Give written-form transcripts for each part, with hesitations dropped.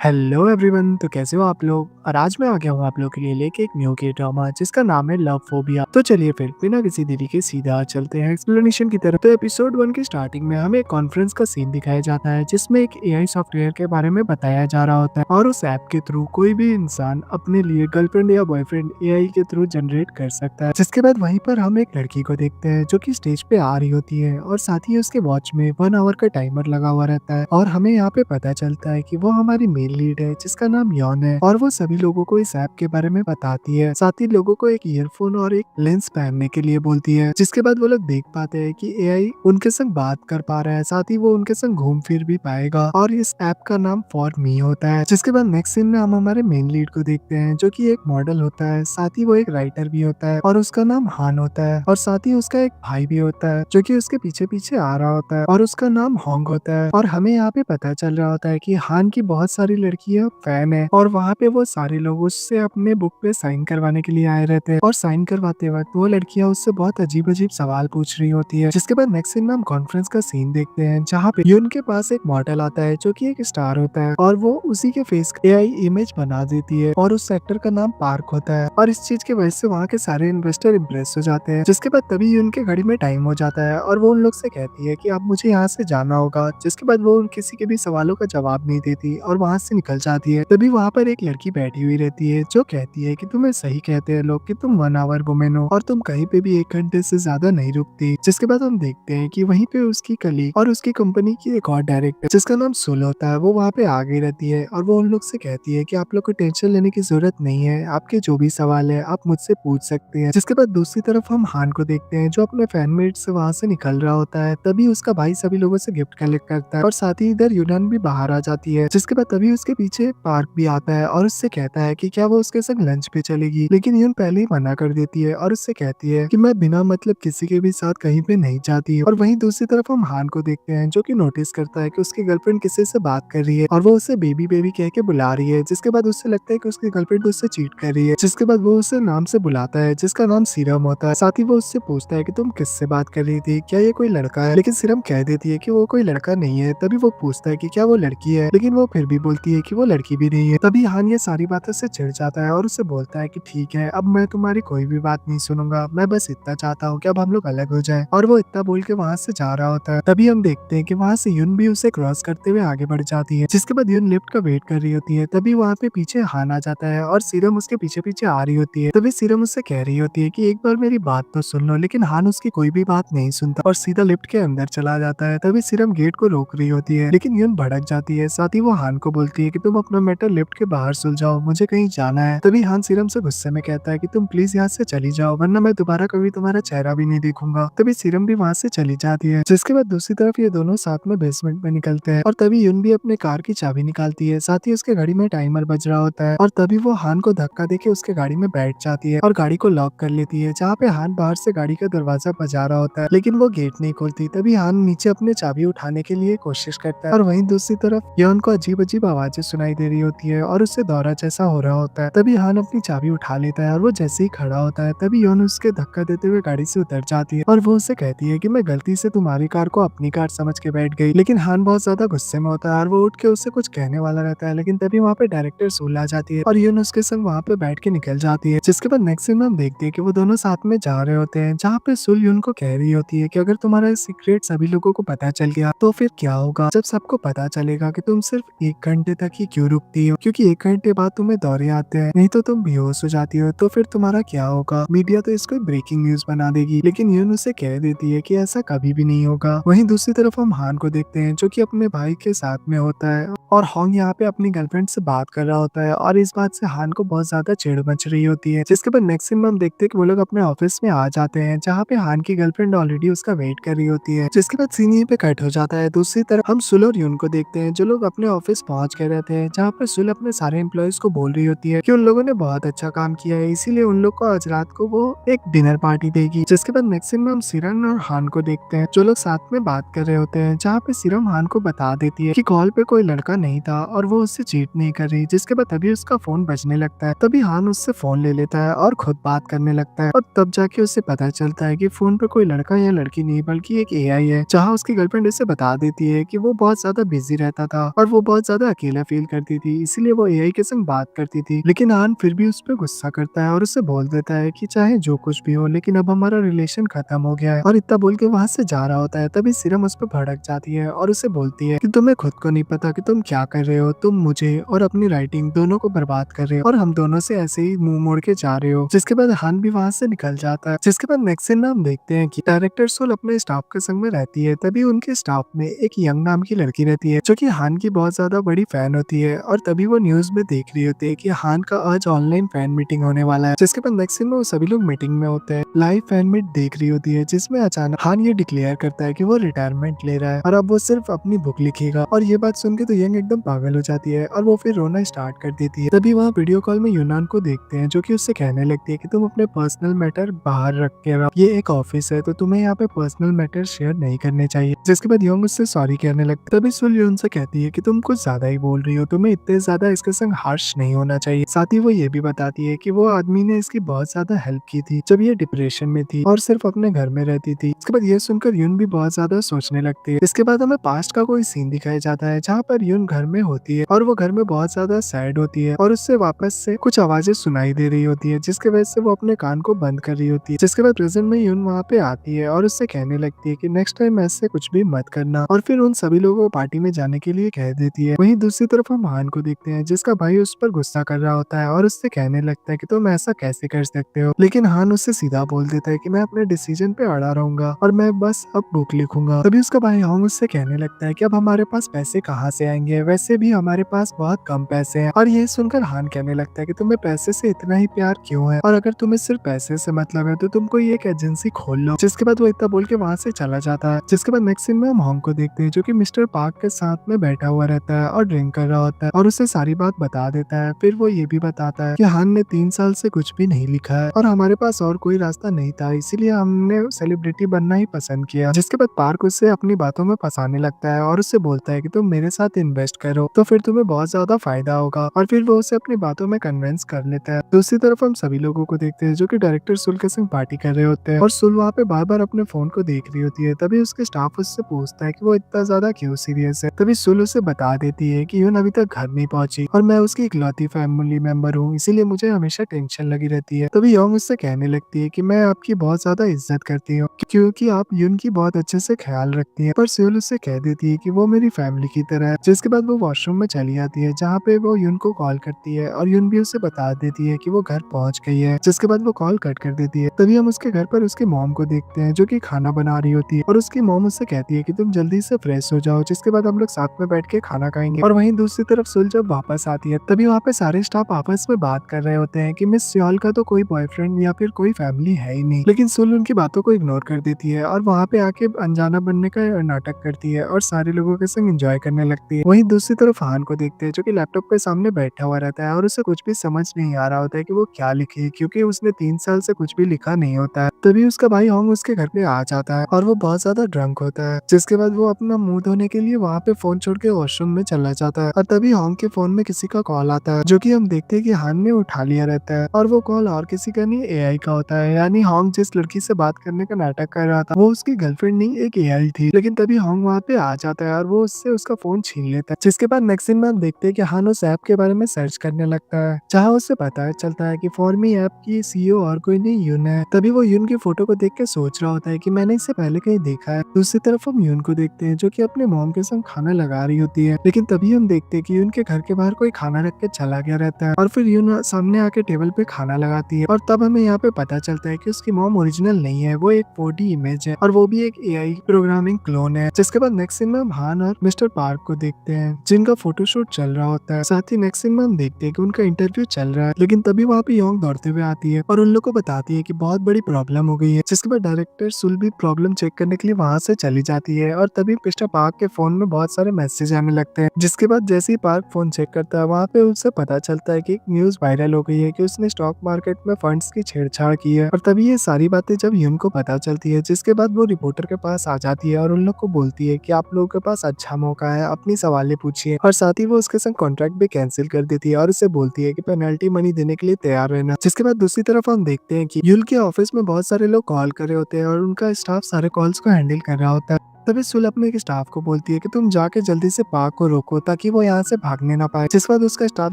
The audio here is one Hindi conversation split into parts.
Hello everyone. तो कैसे हो आप लोग? और आज मैं आ गया हूँ आप लोग के लिए लेके एक न्यू के ड्रामा जिसका नाम है लव फोबिया। तो चलिए फिर बिना किसी देरी के सीधा चलते हैं एक्सप्लेनेशन की तरफ। तो एपिसोड 1 की स्टार्टिंग में हमें एक कॉन्फ्रेंस का सीन दिखाया जाता है जिसमें एक एआई सॉफ्टवेयर के बारे में बताया जा रहा होता है और उस ऐप के थ्रू कोई भी इंसान अपने लिए गर्लफ्रेंड या बॉयफ्रेंड एआई के थ्रू जनरेट कर सकता है। जिसके बाद वहीं पर हम एक लड़की को देखते हैं जो की स्टेज पे आ रही होती है और साथ ही उसके वॉच में 1 आवर का टाइमर लगा हुआ रहता है और हमें यहाँ पे पता चलता है कि वो हमारी मेन लीड है जिसका नाम यॉन है और वो सभी लोगों को इस ऐप के बारे में बताती है। साथ ही लोगों को एक ईयरफोन और एक लेंस पहनने के लिए बोलती है। जिसके बाद वो लोग देख पाते हैं कि एआई उनके संग बात कर पा रहा है, साथ ही वो उनके संग घूम फिर भी पाएगा और इस ऐप का नाम फॉर मी होता है। जिसके बाद नेक्स्ट सीन में हम हमारे मेन लीड को देखते हैं जो कि एक मॉडल होता है, साथ ही वो एक राइटर भी होता है और उसका नाम हान होता है और साथ ही उसका एक भाई भी होता है जो कि उसके पीछे पीछे आ रहा होता है और उसका नाम होंग होता है। और हमें यहाँ पे पता चल रहा होता है कि हान की बहुत सारी लड़कियां फैन है और वहाँ पे वो सारे लोग उससे अपने बुक पे साइन करवाने के लिए आए रहते हैं और साइन करवाते वक्त वो लड़कियां उससे बहुत अजीब अजीब सवाल पूछ रही होती है। जिसके बाद नेक्स्ट सीन में हम कॉन्फ्रेंस का सीन देखते हैं जहाँ पे यून के पास एक मॉडल आता है जो कि एक स्टार होता है और वो उसी के फेस एआई इमेज बना देती है और उस एक्टर का नाम पार्क होता है और इस चीज की वजह से वहाँ के सारे इन्वेस्टर इम्प्रेस हो जाते हैं। जिसके बाद तभी यून के घड़ी में टाइम हो जाता है और वो उन लोग से कहती है कि अब मुझे यहाँ से जाना होगा। जिसके बाद वो किसी के भी सवालों का जवाब नहीं देती और वहाँ से निकल जाती है। तभी वहाँ पर एक लड़की बैठी हुई रहती है जो कहती है कि तुम्हें सही कहते हैं लोग कि तुम 1 आवर वुमेन हो और तुम कहीं पे भी 1 घंटे से ज्यादा नहीं रुकती। जिसके बाद हम देखते हैं कि वहीं पे उसकी कलीग और उसकी कंपनी की एक और डायरेक्टर जिसका नाम सुल होता है वो वहाँ पे आ गई रहती है और वो उन लोग से कहती है कि आप लोग को टेंशन लेने की जरूरत नहीं है, आपके जो भी सवाल है आप मुझसे पूछ सकते हैं। जिसके बाद दूसरी तरफ हम हान को देखते हैं जो अपने फैनमेट से वहाँ से निकल रहा होता है। तभी उसका भाई सभी लोगों से गिफ्ट कलेक्ट करता है और साथ ही इधर यूनान भी बाहर आ जाती है। जिसके बाद तभी उसके पीछे पार्क भी आता है और उससे कहता है कि क्या वो उसके संग लंच पे चलेगी, लेकिन यून पहले ही मना कर देती है और उससे कहती है कि मैं बिना मतलब किसी के भी साथ कहीं पे नहीं जाती। और वहीं दूसरी तरफ हम हान को देखते हैं जो कि नोटिस करता है कि उसकी गर्लफ्रेंड किसी से बात कर रही है और वो उसे बेबी बेबी कह के बुला रही है। जिसके बाद उससे लगता है कि उसकी गर्लफ्रेंड उससे चीट कर रही है। जिसके बाद वो उसे नाम से बुलाता है जिसका नाम सीरम होता है। साथ ही वो उससे पूछता है कि तुम किससे बात कर रही थी, क्या ये कोई लड़का है, लेकिन सीरम कह देती है कि वो कोई लड़का नहीं है। तभी वो पूछता है कि क्या वो लड़की है, लेकिन वो फिर भी बोलती है कि वो लड़की भी नहीं है। तभी हान ये सारी बातों से चिढ़ जाता है और उससे बोलता है कि ठीक है अब मैं तुम्हारी कोई भी बात नहीं सुनूंगा, मैं बस इतना चाहता हूँ कि अब हम लोग अलग हो जाएं। और वो इतना बोल के वहाँ से जा रहा होता है। तभी हम देखते हैं कि वहाँ से यून भी उसे क्रॉस करते हुए आगे बढ़ जाती है। जिसके बाद यून लिफ्ट का वेट कर रही होती है। तभी वहाँ पे पीछे हान आ जाता है और सीरम उसके पीछे पीछे आ रही होती है। तभी सीरम उससे कह रही होती है कि एक बार मेरी बात तो सुन लो, लेकिन हान उसकी कोई भी बात नहीं सुनता और सीधा लिफ्ट के अंदर चला जाता है। तभी सीरम गेट को रोक रही होती है लेकिन यून भड़क जाती है। साथ ही वो हान को बोलती है कि तुम अपना मैटर लिफ्ट के बाहर सुलझाओ, मुझे कहीं जाना है। तभी हान सीरम से गुस्से में कहता है कि तुम प्लीज यहाँ से चली जाओ वरना मैं दोबारा कभी तुम्हारा चेहरा भी नहीं देखूंगा। तभी सीरम भी वहाँ से चली जाती है। जिसके बाद दूसरी तरफ ये दोनों साथ में बेसमेंट में निकलते हैं और तभी यून भी अपने कार की चाबी निकालती है। साथ ही उसके गाड़ी में टाइमर बज रहा होता है और तभी वो हान को धक्का देके उसके गाड़ी में बैठ जाती है और गाड़ी को लॉक कर लेती है। जहाँ पे हान बाहर से गाड़ी का दरवाजा बजा रहा होता है लेकिन वो गेट नहीं खोलती। तभी हान नीचे अपने चाबी उठाने के लिए कोशिश करता है और वहीं दूसरी तरफ यॉन को अजीब अजीब आवाजें सुनाई दे रही होती है और उससे दौरा जैसा हो रहा होता है। तभी हान अपनी चाबी उठा लेता है और वो जैसे ही खड़ा होता है तभी यॉन उसके धक्का देते हुए गाड़ी से उतर जाती है और वो उससे कहती है कि मैं गलती से तुम्हारी कार को अपनी कार समझ के बैठ गई। लेकिन हान बहुत ज्यादा गुस्से में होता है और वो उठ के उससे कुछ कहने वाला रहता है लेकिन तभी वहाँ पे डायरेक्टर सूल आ जाती है और यून उसके संग वहाँ पे बैठ के निकल जाती है। जिसके बाद नेक्स्ट सीन में हम देखते हैं कि वो दोनों साथ में जा रहे होते हैं जहाँ पे सुल यून को कह रही होती है कि अगर तुम्हारा सीक्रेट सभी लोगों को पता चल गया तो फिर क्या होगा जब सबको पता चलेगा कि तुम सिर्फ 1 घंटे तक ही क्यों रुकती हो, क्योंकि 1 घंटे बाद तुम्हें दौरे आते हैं, नहीं तो तुम बेहोश हो जाती हो, तो फिर तुम्हारा क्या होगा। मीडिया तो इसको ब्रेकिंग न्यूज बना देगी। लेकिन यून उसे कह देती है कि ऐसा कभी भी नहीं होगा। वहीं दूसरी तरफ हम हान को देखते हैं जो कि अपने भाई के साथ में होता है और होंग यहाँ पे अपनी गर्लफ्रेंड से बात कर रहा होता है और इस बात से हान को बहुत ज्यादा चिढ़ मच रही होती है। जिसके बाद नेक्स्ट सीन में हम देखते हैं कि वो लोग अपने ऑफिस में आ जाते हैं जहाँ पे हान की गर्लफ्रेंड ऑलरेडी उसका वेट कर रही होती है। जिसके बाद सीन यहीं पे कट हो जाता है। दूसरी तरफ हम सुल और यून को देखते हैं जो लोग अपने ऑफिस पहुंच गए रहते हैं जहाँ पर सुल अपने सारे एम्प्लॉयज को को बोल रही होती है कि उन लोगों ने बहुत अच्छा काम किया है, इसीलिए उन लोग को आज रात को वो एक डिनर पार्टी देगी। जिसके बाद नेक्स्ट सीन में हम सिरन और हान को देखते हैं जो लोग साथ में बात कर रहे होते हैं, जहाँ पे सिरम हान को बता देती है कि कॉल पे कोई लड़का नहीं था और वो उससे चीट नहीं कर रही। जिसके बाद तभी उसका फोन बजने लगता है, तभी हान उससे फोन ले लेता है और खुद बात करने लगता है और तब जाके उससे पता चलता है कि फोन पे कोई लड़का या लड़की नहीं बल्कि एक एआई है। जहाँ उसकी गर्लफ्रेंड उसे बता देती है कि वो बहुत ज्यादा बिजी रहता था और वो बहुत ज्यादा अकेला फील करती थी, इसीलिए वो एआई के संग बात करती थी। लेकिन हान फिर भी उस पर गुस्सा करता है और उससे बोल देता है कि चाहे जो कुछ भी हो लेकिन अब हमारा रिलेशन खत्म हो गया है, और इतना बोल के वहां से जा रहा होता है। तभी सिरम उस पर भड़क जाती है और उसे बोलती है कि तुम्हें खुद को नहीं पता कि तुम क्या कर रहे हो, तुम मुझे और अपनी राइटिंग दोनों को बर्बाद कर रहे हो और हम दोनों से ऐसे ही मुंह मोड़ के जा रहे हो। जिसके बाद हान भी वहां से निकल जाता है। जिसके बाद नेक्स्ट सीन में हम देखते हैं कि डायरेक्टर सोल अपने स्टाफ के संग में रहती है। तभी उनके स्टाफ में एक यंग नाम की लड़की रहती है जो कि हान की बहुत ज्यादा बड़ी फैन होती है, और तभी वो न्यूज में देख रही होती है कि हान का आज ऑनलाइन फैन मीटिंग होने वाला है। जिसके बाद नेक्स्ट सीन में वो सभी लोग मीटिंग में होते हैं, लाइव फैन मीट देख रही होती है, जिसमें अचानक हान ये डिक्लेयर करता है कि वो रिटायरमेंट ले रहा है और अब वो सिर्फ अपनी बुक लिखेगा। और ये बात सुन के तो यंग एकदम पागल हो जाती है और वो फिर रोना स्टार्ट कर देती है। तभी वहाँ वीडियो कॉल में यूनान को देखते हैं जो कि उससे कहने लगती है कि तुम अपने पर्सनल मैटर बाहर रख के रहो, ये एक ऑफिस है तो तुम्हें यहाँ पे पर्सनल मैटर शेयर नहीं करने चाहिए। जिसके बाद यंग उससे सॉरी कहने लगता है। तभी सुल यून से कहती है कि तुम कुछ ज्यादा ही बोल रही हो, तुम्हें इतने ज्यादा इसके संग हार्श नहीं होना चाहिए। साथ ही वो ये भी बताती है कि वो आदमी ने इसकी बहुत ज्यादा हेल्प की थी जब ये डिप्रेशन में थी और सिर्फ अपने घर में रहती थी। इसके बाद ये सुनकर यून भी बहुत ज्यादा सोचने लगती है। इसके बाद हमें पास्ट का कोई सीन दिखाया जाता है जहाँ पर यून घर में होती है और वो घर में बहुत ज्यादा सैड होती है और उससे वापस से कुछ आवाजें सुनाई दे रही होती है, जिसके वजह से वो अपने कान को बंद कर रही होती है। जिसके बाद प्रेजेंट में यून वहाँ पे आती है और उससे कहने लगती है कि नेक्स्ट टाइम ऐसे कुछ भी मत करना, और फिर उन सभी लोगों को पार्टी में जाने के लिए कह देती है। वहीं दूसरी तरफ हम हान को देखते हैं जिसका भाई उस पर गुस्सा कर रहा होता है और उससे कहने लगता है कि तुम ऐसा कैसे कर सकते हो, लेकिन हान उससे सीधा बोल देता है कि मैं अपने डिसीजन पे अड़ा रहूंगा और मैं बस अब बुक लिखूंगा। तभी उसका भाई हांग उससे कहने लगता है कि अब हमारे पास पैसे कहाँ से आएंगे, वैसे भी हमारे पास बहुत कम पैसे हैं। और ये सुनकर हान कहने लगता है कि तुम्हें पैसे से इतना ही प्यार क्यों है, और अगर तुम्हें सिर्फ पैसे से मतलब है तो तुम कोई एक एजेंसी खोल लो। जिसके बाद वो इतना बोल के वहां से चला जाता है। जिसके बाद नेक्स्ट सीन में हम हांग को देखते हैं जो कि मिस्टर पार्क के साथ में बैठा हुआ रहता है और ड्रिंक कर रहा होता है और उसे सारी बात बता देता है। फिर वो ये भी बताता है कि हान ने 3 साल से कुछ भी नहीं लिखा है और हमारे पास और कोई रास्ता नहीं था, इसीलिए हमने सेलिब्रिटी बनना ही पसंद किया। जिसके बाद पार्क उससे अपनी बातों में फंसाने लगता है और उससे बोलता है कि तुम मेरे साथ इन्वेस्ट करो तो फिर तुम्हें बहुत ज्यादा फायदा होगा, और फिर वो उसे अपनी बातों में कन्विंस कर लेता है। दूसरी तरफ हम सभी लोगों को देखते हैं जो कि डायरेक्टर सुल के संग पार्टी कर रहे होते हैं और सुल वहाँ पे बार बार अपने फोन को देख रही होती है। तभी उसके स्टाफ उससे पूछता है कि वो इतना ज्यादा क्यों सीरियस है। तभी सुल उसे बता देती है कि यून अभी तक घर नहीं पहुंची और मैं उसकी इकलौती फैमिली मेंबर हूँ, इसीलिए मुझे हमेशा टेंशन लगी रहती है। तभी योंग उससे कहने लगती है कि मैं आपकी बहुत ज्यादा इज्जत करती हूँ क्योंकि आप यून की बहुत अच्छे से ख्याल रखती है। पर सुल उससे कह देती है कि वो मेरी फैमिली की तरह है। जिसके बाद वो वॉशरूम में चली जाती है जहाँ पे वो यून को कॉल करती है और यून भी उसे बता देती है कि वो घर पहुंच गई है। जिसके बाद वो कॉल कट कर देती है। तभी हम उसके घर पर उसकी मॉम को देखते हैं जो कि खाना बना रही होती है और उसकी मॉम उससे कहती है कि तुम जल्दी से फ्रेश हो जाओ, जिसके बाद हम लोग साथ में बैठ के खाना खाएंगे। और वहीं दूसरी तरफ सुल जब वापस आती है तभी वहाँ पे सारे स्टाफ आपस में बात कर रहे होते हैं कि मिस सियोल का तो कोई बॉयफ्रेंड या फिर कोई फैमिली है ही नहीं, लेकिन सुल उनकी बातों को इग्नोर कर देती है और वहाँ पे आके अनजाना बनने का नाटक करती है और सारे लोगों के संग एंजॉय करने लगती है। वहीं दूसरी तरफ हान को देखते हैं जो कि लैपटॉप के सामने बैठा हुआ रहता है और उसे कुछ भी समझ नहीं आ रहा होता है कि वो क्या लिखे, क्योंकि उसने 3 साल से कुछ भी लिखा नहीं होता है। तभी उसका भाई होंग उसके घर पे आ जाता है और वो बहुत ज्यादा ड्रंक होता है। जिसके बाद वो अपना मुंह धोने के लिए वहाँ पे फोन छोड़ के वॉशरूम में चला जाता है और तभी होंग के फोन में किसी का कॉल आता है जो कि हम देखते हैं कि हान ने उठा लिया रहता है और वो कॉल और किसी का नहीं एआई का होता है। यानी होंग जिस लड़की से बात करने का नाटक कर रहा था वो उसकी गर्लफ्रेंड नहीं एक एआई थी। लेकिन तभी होंग वहाँ पे आ जाता है और वो उससे उसका फोन छीन लेता है। जिसके बाद नेक्स्ट सीन में हम देखते हैं कि हान उस ऐप के बारे में सर्च करने लगता है जहाँ उससे पता चलता है कि फॉर्मी ऐप की सीईओ और कोई नहीं यून है। तभी वो यून की फोटो को देख के सोच रहा होता है कि मैंने इसे पहले कहीं देखा है। दूसरी तरफ हम यून को देखते हैं जो कि अपने मॉम के संग खाना लगा रही होती है, लेकिन तभी हम देखते हैं कि यून के घर के बाहर कोई खाना रख के चला गया रहता है और फिर यून सामने आके टेबल पे खाना लगाती है और तब हमें यहाँ पे पता चलता है कि उसकी मॉम ओरिजिनल नहीं है, वो एक 4D इमेज है और वो भी एक एआई प्रोग्रामिंग क्लोन है। जिसके बाद नेक्स्ट सीन में हम हान और मिस्टर पार्क को देखते हैं जिनका फोटोशूट चल रहा होता है। साथ ही नेक्स्ट सीन में हम देखते हैं कि उनका इंटरव्यू चल रहा है, लेकिन तभी वहाँ पे योंग दौड़ते हुए आती है और उन लोग को बताती है कि बहुत बड़ी प्रॉब्लम हो गई है। जिसके बाद डायरेक्टर सुल भी प्रॉब्लम चेक करने के लिए वहाँ से चली जाती है और तभी मिस्टर पार्क के फोन में बहुत सारे मैसेज आने लगते हैं। जिसके बाद जैसे ही पार्क फोन चेक करता है वहाँ पे उससे पता चलता है कि एक न्यूज वायरल हो गई है कि उसने स्टॉक मार्केट में फंड्स की छेड़छाड़ की है। और तभी ये सारी बातें जब यून को पता चलती है, जिसके बाद वो रिपोर्टर के पास आ जाती है और उन लोग को बोलती है कि आप लोगों के पास अच्छा मौका है, अपनी सवालें पूछिए। और साथ ही वो उसके संग कॉन्ट्रैक्ट भी कैंसिल कर देती है और उसे बोलती है कि पेनल्टी मनी देने के लिए तैयार रहना। जिसके बाद दूसरी तरफ हम देखते हैं कि यूल के ऑफिस में बहुत सारे लोग कॉल कर रहे होते हैं और उनका स्टाफ सारे कॉल्स को हैंडल कर रहा होता है। तभी सुल अपने एक स्टाफ को बोलती है कि तुम जाके जल्दी से पार्क को रोको ताकि वो यहाँ से भागने ना पाए। जिसके बाद उसका स्टाफ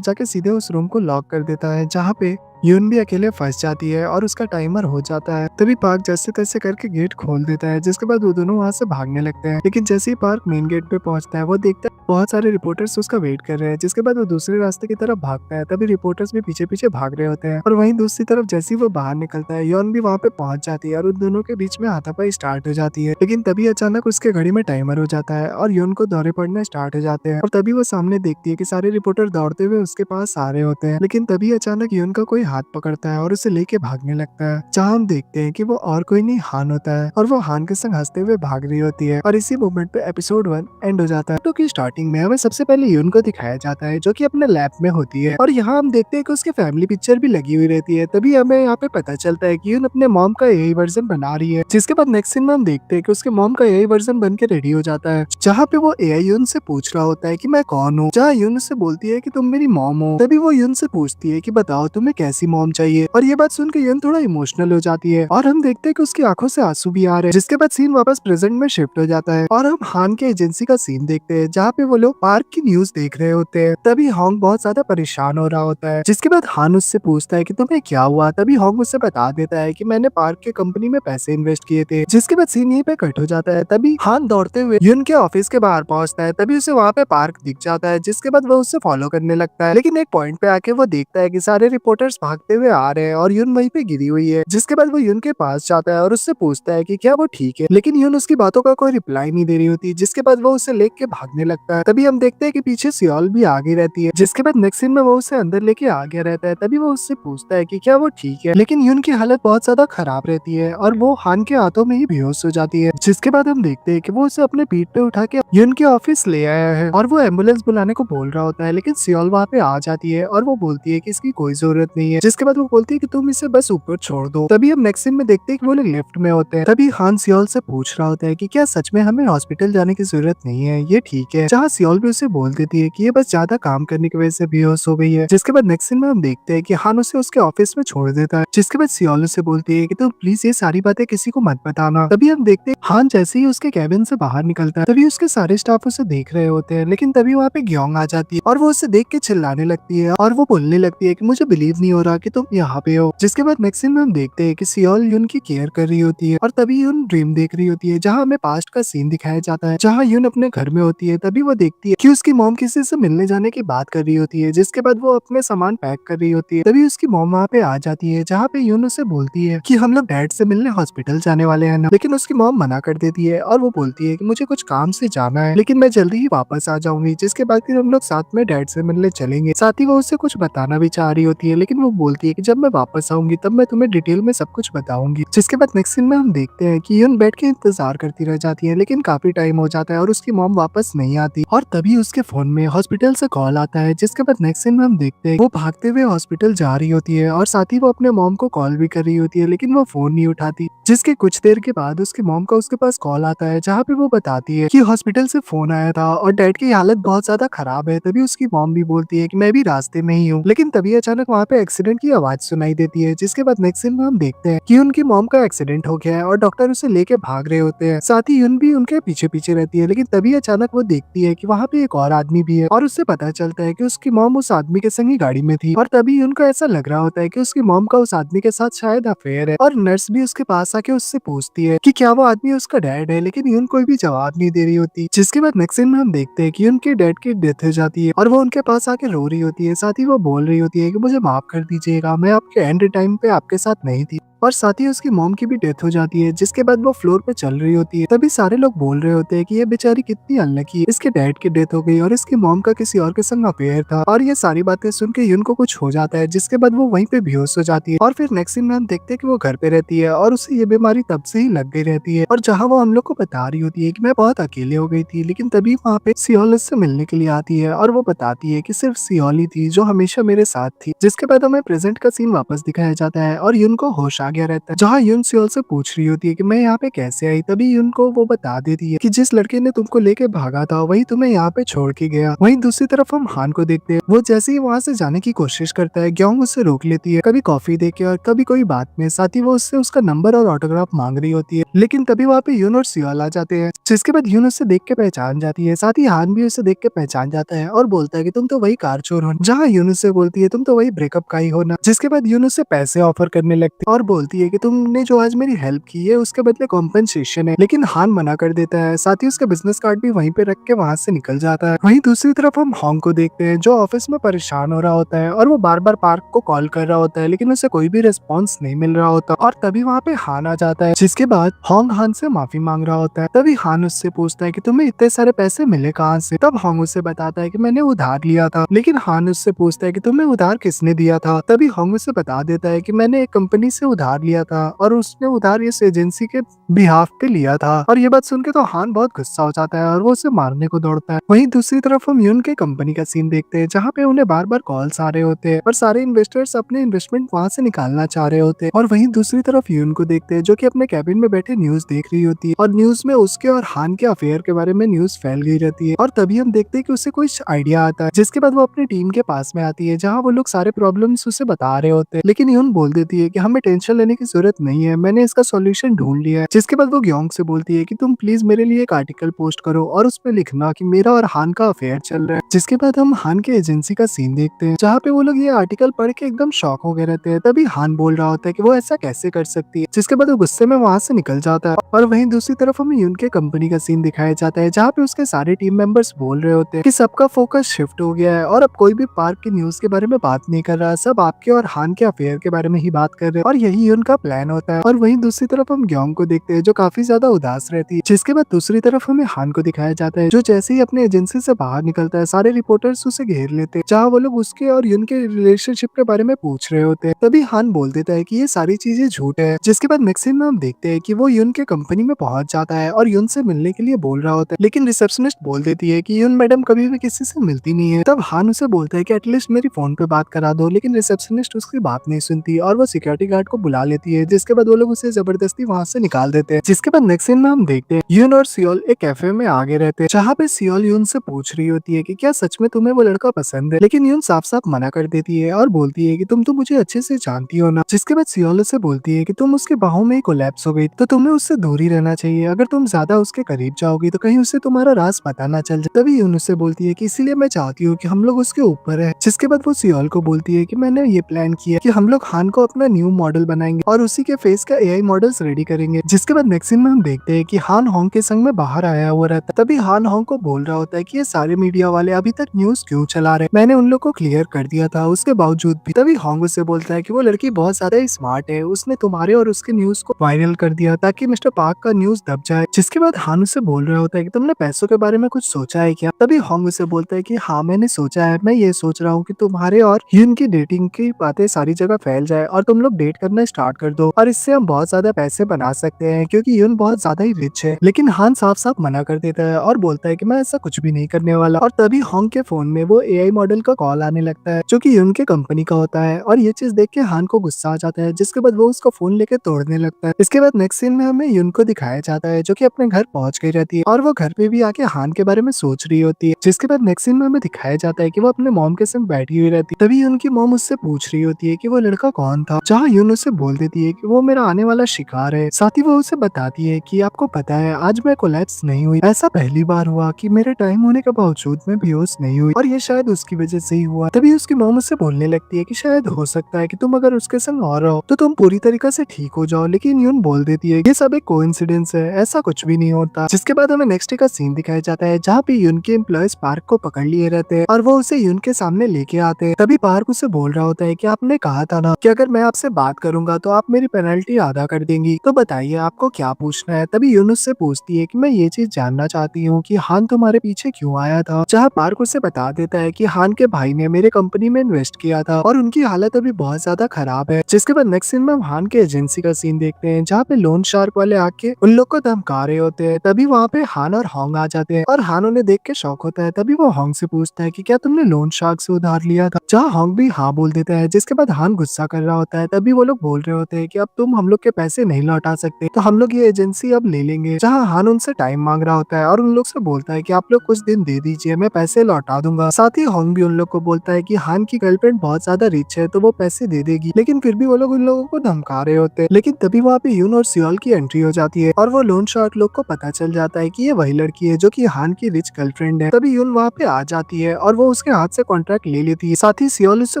जाके सीधे उस रूम को लॉक कर देता है जहाँ पे यून भी अकेले फंस जाती है और उसका टाइमर हो जाता है। तभी पार्क जैसे तैसे करके गेट खोल देता है, जिसके बाद वो दोनों वहाँ से भागने लगते हैं। लेकिन जैसे ही पार्क मेन गेट पे पहुंचता है, वो देखता है बहुत सारे रिपोर्टर्स उसका वेट कर रहे हैं। जिसके बाद वो दूसरे रास्ते की तरफ भागता है, तभी रिपोर्टर्स भी पीछे पीछे भाग रहे होते हैं। और वहीं दूसरी तरफ जैसे ही वो बाहर निकलता है, यौन भी वहाँ पे पहुंच जाती है और उन दोनों के बीच में हाथापाई स्टार्ट हो जाती है। लेकिन तभी अचानक उसके घड़ी में टाइमर हो जाता है और यौन को दौरे पड़ना स्टार्ट हो जाते हैं। और तभी वो सामने देखती है कि सारे रिपोर्टर दौड़ते हुए उसके पास आ रहे होते हैं। लेकिन तभी अचानक यौन का कोई हाथ पकड़ता है और उसे लेके भागने लगता है, जहाँ हम देखते हैं कि वो और कोई नहीं हान होता है और वो हान के संग हंसते हुए भाग रही होती है। और इसी मोमेंट पे एपिसोड 1 एंड हो जाता है। तो की स्टार्टिंग में हमें सबसे पहले यून को दिखाया जाता है जो कि अपने लैब में होती है और यहाँ हम देखते हैं कि उसकी फैमिली पिक्चर भी लगी हुई रहती है। तभी हमें यहाँ पे पता चलता है कि यून अपने मॉम का यही वर्जन बना रही है। जिसके बाद नेक्स्ट सीन में हम देखते हैं कि उसके मॉम का यही वर्जन बन के रेडी हो जाता है, जहाँ पे वो एआई यून से पूछ रहा होता है कि मैं कौन हूँ। जहाँ यून से बोलती है कि तुम मेरी मॉम हो, तभी वो यून से पूछती है कि बताओ तुम्हें कैसी मॉम चाहिए। और ये बात सुन के यून थोड़ा इमोशनल हो जाती है और हम देखते हैं कि उसकी आंखों से आंसू भी आ रहे हैं। जिसके बाद सीन वापस प्रेजेंट में शिफ्ट हो जाता है और हम हान के एजेंसी का सीन देखते हैं, जहाँ पे वो लोग पार्क की न्यूज देख रहे होते हैं। तभी हॉन्ग बहुत ज्यादा परेशान हो रहा होता है। जिसके बाद हान उससे पूछता है कि तुम्हें क्या हुआ। तभी हॉन्ग उससे बता देता है कि मैंने पार्क के कंपनी में पैसे इन्वेस्ट किए थे। जिसके बाद सीन यहीं पे कट हो जाता है। तभी हान दौड़ते हुए यून के ऑफिस के बाहर पहुंचता है, तभी उसे वहाँ पे पार्क दिख जाता है। जिसके बाद वो उससे फॉलो करने लगता है, लेकिन एक पॉइंट पे आके वो देखता है कि सारे रिपोर्टर्स भागते हुए आ रहे हैं और यून वहीं पे गिरी हुई है। जिसके बाद वो यून के पास जाता है और उससे पूछता है कि क्या वो ठीक है, लेकिन यून उसकी बातों का कोई रिप्लाई नहीं दे रही होती। जिसके बाद वो उसे लेके भागने लगता है। तभी हम देखते हैं कि पीछे सियोल भी आगे रहती है। जिसके बाद नेक्स्ट सीन में वो उसे अंदर लेके आ गया रहता है। तभी वो उससे पूछता है कि क्या वो ठीक है, लेकिन यून की हालत बहुत ज्यादा खराब रहती है और वो हान के हाथों में ही बेहोश हो जाती है। जिसके बाद हम देखते हैं कि वो उसे अपने पीठ पे उठा के यून के ऑफिस ले आया है और वो एम्बुलेंस बुलाने को बोल रहा होता है, लेकिन सियोल वहाँ पे आ जाती है और वो बोलती है कि इसकी कोई जरूरत नहीं है। जिसके बाद वो बोलती है कि तुम इसे बस ऊपर छोड़ दो। तभी हम नेक्स्ट सीन में देखते हैं कि वो लोग लिफ्ट में होते हैं। तभी हान सियोल से पूछ रहा होता है कि क्या सच में हमें हॉस्पिटल जाने की जरूरत नहीं है, ये ठीक है। जहाँ सियोल भी उसे बोल देती है कि ये बस ज्यादा काम करने की वजह से बेहोश हो गई है। जिसके बाद नेक्स्ट सीन में हम देखते हैं कि हान उसे उसके ऑफिस में छोड़ देता है। जिसके बाद सियोल उसे बोलती है कि तुम प्लीज ये सारी बातें किसी को मत बताना। तभी हम देखते हैं हान जैसे ही उसके कैबिन से बाहर निकलता है, तभी उसके सारे स्टाफ उसे देख रहे होते हैं। लेकिन तभी वहाँ पे ग्योंग आ जाती है और वो उसे देख के चिल्लाने लगती है और वो बोलने लगती है कि मुझे बिलीव नहीं हो रहा कि तुम यहाँ पे हो। जिसके बाद नेक्स्ट सीन में हम देखते हैं कि सियोल यून की केयर कर रही होती है और तभी यून ड्रीम देख रही होती है, जहाँ हमें पास्ट का सीन दिखाया जाता है, जहाँ यून अपने घर में होती है। तभी वो देखती है कि उसकी मॉम किसी से मिलने जाने की बात कर रही होती है। जिसके बाद वो अपने सामान पैक कर रही होती है। तभी उसकी मॉम वहाँ पे आ जाती है, जहाँ पे यून उसे बोलती है कि हम लोग डैड से मिलने हॉस्पिटल जाने वाले हैं ना। लेकिन उसकी मॉम मना कर देती है और वो बोलती है कि मुझे कुछ काम से जाना है, लेकिन मैं जल्दी ही वापस आ जाऊंगी। जिसके बाद फिर हम लोग साथ में डैड से मिलने चलेंगे। साथ ही वो उससे कुछ बताना भी चाह रही होती है, लेकिन वो बोलती है कि जब मैं वापस आऊंगी तब मैं तुम्हें डिटेल में सब कुछ बताऊंगी। जिसके बाद नेक्स्ट सीन में हम देखते हैं कि यून बैठ के इंतजार करती रह जाती है, लेकिन काफी टाइम हो जाता है और उसकी मॉम वापस नहीं आती। और तभी उसके फोन में हॉस्पिटल से कॉल आता है। जिसके बाद नेक्स्ट सीन में हम देखते हैं वो भागते हुए हॉस्पिटल जा रही होती है और साथ ही वो अपने मॉम को कॉल भी कर रही होती है, लेकिन वो फोन नहीं उठाती। जिसके कुछ देर के बाद उसकी मॉम का उसके पास कॉल आता है, जहाँ पे वो बताती है कि हॉस्पिटल से फोन आया था और डैड की हालत बहुत ज्यादा खराब है। तभी उसकी मॉम भी बोलती है कि मैं भी रास्ते में ही हूँ। लेकिन तभी अचानक वहाँ पे एक्सीडेंट की आवाज सुनाई देती है। जिसके बाद नेक्स्ट सीन में हम देखते हैं कि उनकी मॉम का एक्सीडेंट हो गया है और डॉक्टर उसे लेके भाग रहे होते हैं। साथ ही यून भी उनके पीछे पीछे रहती है, लेकिन तभी अचानक वो देखती है कि वहाँ पे एक और आदमी भी है और उससे पता चलता है कि उसकी मॉम उस आदमी के संग ही गाड़ी में थी। और तभी उनको ऐसा लग रहा होता है कि उसकी मॉम का उस आदमी के साथ शायद अफेयर है और नर्स भी उसके पास आके उससे पूछती है कि क्या वो आदमी उसका डैड है, लेकिन यून कोई भी जवाब नहीं दे रही होती। जिसके बाद नेक्स्ट सीन में हम देखते हैं कि उनके डैड की डेथ हो जाती है और वो उनके पास आके रो रही होती है। साथ ही वो बोल रही होती है कि मुझे माफ कर दीजिएगा, मैं आपके एंड टाइम पे आपके साथ नहीं थी। और साथ ही उसकी मॉम की भी डेथ हो जाती है, जिसके बाद वो फ्लोर पे चल रही होती है। तभी सारे लोग बोल रहे होते हैं कि ये बेचारी कितनी अनलकी है, इसके डैड की डेथ हो गई और इसकी मॉम का किसी और के संग अफेयर था। और ये सारी बातें सुन के यून को कुछ हो जाता है, जिसके बाद वो वहीं पे बेहोश हो जाती है। और फिर नेक्स्ट सीन में हम देखते हैं कि वो घर पे रहती है और उसे ये बीमारी तब से ही लग गई रहती है। और जहाँ वो हम लोग को बता रही होती है कि मैं बहुत अकेले हो गई थी, लेकिन तभी वहाँ पे सियोल उससे मिलने के लिए आती है और वो बताती है कि सिर्फ सियोल ही थी जो हमेशा मेरे साथ थी। जिसके बाद हमें प्रेजेंट का सीन वापस दिखाया जाता है और यून को होश आ गया रहता है, जहाँ यून सियोल से पूछ रही होती है कि मैं यहाँ पे कैसे आई। तभी यून को वो बता देती है कि जिस लड़के ने तुमको लेके भागा था वही तुम्हें यहाँ पे छोड़ के गया। वहीं दूसरी तरफ हम हान को देखते हैं, वो जैसे ही वहाँ से जाने की कोशिश करता है, ग्योंग उससे रोक लेती है, कभी कॉफी देके और कभी कोई बात में। साथ ही वो उससे उसका नंबर और ऑटोग्राफ मांग रही होती है, लेकिन तभी वहाँ पे यून और सियोल आ जाते हैं, जिसके बाद यून उससे देख के पहचान जाती है। साथ ही हान भी उसे देख के पहचान जाता है और बोलता है कि तुम तो वही कार चोर हो, जहाँ यून उससे बोलती है तुम तो वही ब्रेकअप का ही हो ना। जिसके बाद यून उससे पैसे ऑफर करने लगती है और बोलती है कि तुमने जो आज मेरी हेल्प की है उसके बदले कॉम्पेंसेशन है, लेकिन हान मना कर देता है। साथ ही उसका बिजनेस कार्ड भी वहीं पे रख के वहां से निकल जाता है। वहीं दूसरी तरफ हम हॉन्ग को देखते हैं, जो ऑफिस में परेशान हो रहा होता है और वो बार बार पार्क को कॉल कर रहा होता है, लेकिन उसे कोई भी रिस्पॉन्स नहीं मिल रहा होता। और तभी वहाँ पे हान आ जाता है, जिसके बाद हॉन्ग हान से माफी मांग रहा होता है। तभी हान उससे पूछता है कि तुम्हें इतने सारे पैसे मिले कहाँ से। तब हॉन्ग उससे बताता है कि मैंने उधार लिया था, लेकिन हान उससे पूछता है कि तुम्हें उधार किसने दिया था। तभी हॉन्ग उसे बता देता है कि मैंने एक कंपनी से उधार लिया था और उसने उधार इस एजेंसी के बिहाफ पे लिया था। और ये बात सुन के तो हान बहुत गुस्सा हो जाता है और वो उसे मारने को दौड़ता है। वहीं दूसरी तरफ हम यून के कंपनी का सीन देखते हैं, जहाँ पे उन्हें बार बार कॉल्स आ रहे होते हैं और सारे इन्वेस्टर्स अपने इन्वेस्टमेंट वहाँ से निकालना चाह रहे होते हैं। और वहीं दूसरी तरफ यून को देखते हैं, जो कि अपने कैबिन में बैठे न्यूज देख रही होती है और न्यूज में उसके और हान के अफेयर के बारे में न्यूज फैल गई रहती है। और तभी हम देखते हैं कि उसे कुछ आइडिया आता है, जिसके बाद वो अपनी टीम के पास में आती है, जहाँ वो लोग सारे प्रॉब्लम्स उसे बता रहे होते हैं। लेकिन यून बोल देती है कि हमें टेंशन लेने की जरूरत नहीं है, मैंने इसका सॉल्यूशन ढूंढ लिया है। जिसके बाद वो ग्योंग से बोलती है कि तुम प्लीज मेरे लिए एक आर्टिकल पोस्ट करो और उसमें लिखना कि मेरा और हान का अफेयर चल रहा है। जिसके बाद हम हान के एजेंसी का सीन देखते हैं, जहाँ पे वो लोग ये आर्टिकल पढ़ के एकदम शॉक हो गए रहते हैं। तभी हान बोल रहा होता है कि वो ऐसा कैसे कर सकती है, जिसके बाद वो गुस्से में वहां से निकल जाता है। और वहीं दूसरी तरफ हमें यून के कंपनी का सीन दिखाया जाता है, जहाँ पे उसके सारे टीम मेंबर्स बोल रहे होते हैं कि सबका फोकस शिफ्ट हो गया है और अब कोई भी पार्क की न्यूज के बारे में बात नहीं कर रहा, सब आपके और हान के अफेयर के बारे में ही बात कर रहे हैं और यही उनका प्लान होता है। और वहीं दूसरी तरफ हम ग्योंग को देखते हैं, जो काफी ज्यादा उदास रहती है। जिसके बाद दूसरी तरफ हमें हान को दिखाया जाता है, जो जैसे ही अपने एजेंसी से बाहर निकलता है, सारे रिपोर्टर्स उसे घेर लेते हैं, जहाँ वो लोग उसके और यून के रिलेशनशिप के बारे में पूछ रहे होते हैं। तभी हान बोल देता है कि ये सारी चीजें झूठ है। जिसके बाद नेक्स्ट सीन में हम देखते हैं कि वो यून के कंपनी में पहुंच जाता है और यून से मिलने के लिए बोल रहा होता है, लेकिन रिसेप्शनिस्ट बोल देती है कि यून मैडम कभी भी किसी से मिलती नहीं है। तब हान उसे बोलता है कि एटलीस्ट मेरी फोन पे बात करा दो, लेकिन रिसेप्शनिस्ट उसकी बात नहीं सुनती और वो सिक्योरिटी गार्ड को बुला लेती है। जिसके बाद वो लोग उसे जबरदस्ती वहां से निकाल देते हैं। जिसके बाद नेक्स्ट सीन में हम देखते हैं यून और सियोल एक कैफे में आगे रहते हैं, जहाँ पे सियोल यून से पूछ रही होती है कि क्या सच में तुम्हें वो लड़का पसंद है, लेकिन यून साफ साफ मना कर देती है और बोलती है कि तुम तो मुझे अच्छे से जानती हो ना। जिसके बाद सियोल से बोलती है कि तुम उसके बाहों में कोलैप्स हो गई, तो तुम्हें उससे दूर ही रहना चाहिए, अगर तुम ज्यादा उसके करीब जाओगी तो कहीं उससे तुम्हारा राज पता ना चल जाए। तभी यून उससे बोलती है कि इसीलिए मैं चाहती हूँ कि हम लोग उसके ऊपर है। जिसके बाद वो सियोल को बोलती है कि मैंने ये प्लान किया कि हम लोग हान को अपना न्यू मॉडल बनाएंगे और उसी के फेस का एआई मॉडल्स रेडी करेंगे। जिसके बाद नेक्स्ट सीन में हम देखते हैं कि हान हॉन्ग के संग में बाहर आया हुआ रहता है। तभी हान हॉन्ग को बोल रहा होता है कि ये सारे मीडिया वाले अभी तक न्यूज क्यों चला रहे, मैंने उन लोग को क्लियर कर दिया था उसके बावजूद भी। तभी हॉन्ग उससे बोलता है कि वो लड़की बहुत ज्यादा स्मार्ट है, उसने तुम्हारे और उसके न्यूज को वायरल कर दिया ताकि मिस्टर पार्क का न्यूज दब जाए। जिसके बाद हान उससे बोल रहा होता है कि तुमने पैसों के बारे में कुछ सोचा है क्या। तभी हॉन्ग उससे बोलता है कि हाँ मैंने सोचा है, मैं ये सोच रहा हूँ कि तुम्हारे और यून की डेटिंग की बातें सारी जगह फैल जाए और तुम लोग डेट करना स्टार्ट कर दो और इससे हम बहुत ज्यादा पैसे बना सकते हैं, क्योंकि यून बहुत ज्यादा ही रिच है। लेकिन हान साफ साफ मना कर देता है और बोलता है कि मैं ऐसा कुछ भी नहीं करने वाला। और तभी हॉन्ग के फोन में वो एआई मॉडल का कॉल आने लगता है, जो कि यून के कंपनी का होता है और ये चीज देख के हान को गुस्सा आ जाता है। जिसके बाद वो उसका फोन लेके तोड़ने लगता है। इसके बाद नेक्स्ट सीन में हमें यून को दिखाया जाता है, जो कि अपने घर पहुंच गई रहती है और वो घर पे भी आके हान के बारे में सोच रही होती है। जिसके बाद नेक्स्ट सीन में हमें दिखाया जाता है कि वो अपने मॉम के संग बैठी हुई रहती है। तभी उनकी मॉम उससे पूछ रही होती है कि वो लड़का कौन था, जहाँ यून उससे बोल देती है कि वो मेरा आने वाला शिकार है। साथ ही वो वो उसे बताती है कि आपको पता है आज मैं कोलैप्स नहीं हुई, ऐसा पहली बार हुआ कि मेरे टाइम होने के बावजूद मैं बेहोश नहीं हुई और ये शायद उसकी वजह से ही हुआ। तभी उसकी मॉम उससे बोलने लगती है कि शायद हो सकता है कि तुम अगर उसके संग और रहो तो तुम पूरी तरीके से ठीक हो जाओ, लेकिन यून बोल देती है ये सब एक कोइंसिडेंस है, ऐसा कुछ भी नहीं होता। जिसके बाद हमें नेक्स्ट डे का सीन दिखाया जाता है जहाँ पे यून के एम्प्लॉयज पार्क को पकड़ लिए रहते हैं और वो उसे यून के सामने लेके आते हैं। तभी पार्क उसे बोल रहा होता है कि आपने कहा था ना कि अगर मैं आपसे बात करूंगा तो आप मेरी पेनल्टी आधा कर देंगी, तो बताइए आपको क्या पूछना है। तभी यून उससे पूछती है कि मैं ये चीज जानना चाहती हूँ कि हान तुम्हारे पीछे क्यों आया था। जहाँ पार्क उसे बता देता है कि हान के भाई ने मेरे कंपनी में इन्वेस्ट किया था और उनकी हालत अभी बहुत ज्यादा खराब है। जिसके बाद नेक्स्ट सीन में हम हान के एजेंसी का सीन देखते हैं जहाँ पे लोन शार्क वाले आके उन लोग को धमका रहे होते हैं। तभी वहाँ पे हान और होंग आ जाते हैं और हान उन्हें देख के शौक होता है। तभी वो होंग से पूछता है कि क्या तुमने लोन शार्क से उधार लिया था, जहाँ होंग भी हाँ बोल देता है। जिसके बाद हान गुस्सा कर रहा होता है। तभी वो लोग बोल रहे होते हैं कि अब तुम हम लोग के पैसे नहीं लौटा सकते तो हम लोग ये एजेंसी अब ले लेंगे। जहाँ हान उनसे टाइम मांग रहा होता है और उन लोग से बोलता है कि आप लोग कुछ दिन दे दीजिए, मैं पैसे लौटा दूंगा। साथ ही होंग भी उन लोग को बोलता है कि हान की गर्लफ्रेंड बहुत ज्यादा रिच है तो वो पैसे दे देगी, लेकिन फिर भी वो लोग उन लोगों को धमका रहे होते हैं। लेकिन तभी वहाँ पे यून और सियोल की एंट्री हो जाती है और वो लोन शार्क लोग को पता चल जाता है कि ये वही लड़की है जो कि हान की रिच गर्लफ्रेंड है। तभी यून वहाँ पे आ जाती है और वो उसके हाथ से कॉन्ट्रैक्ट ले लेती है। साथ ही सियोल उससे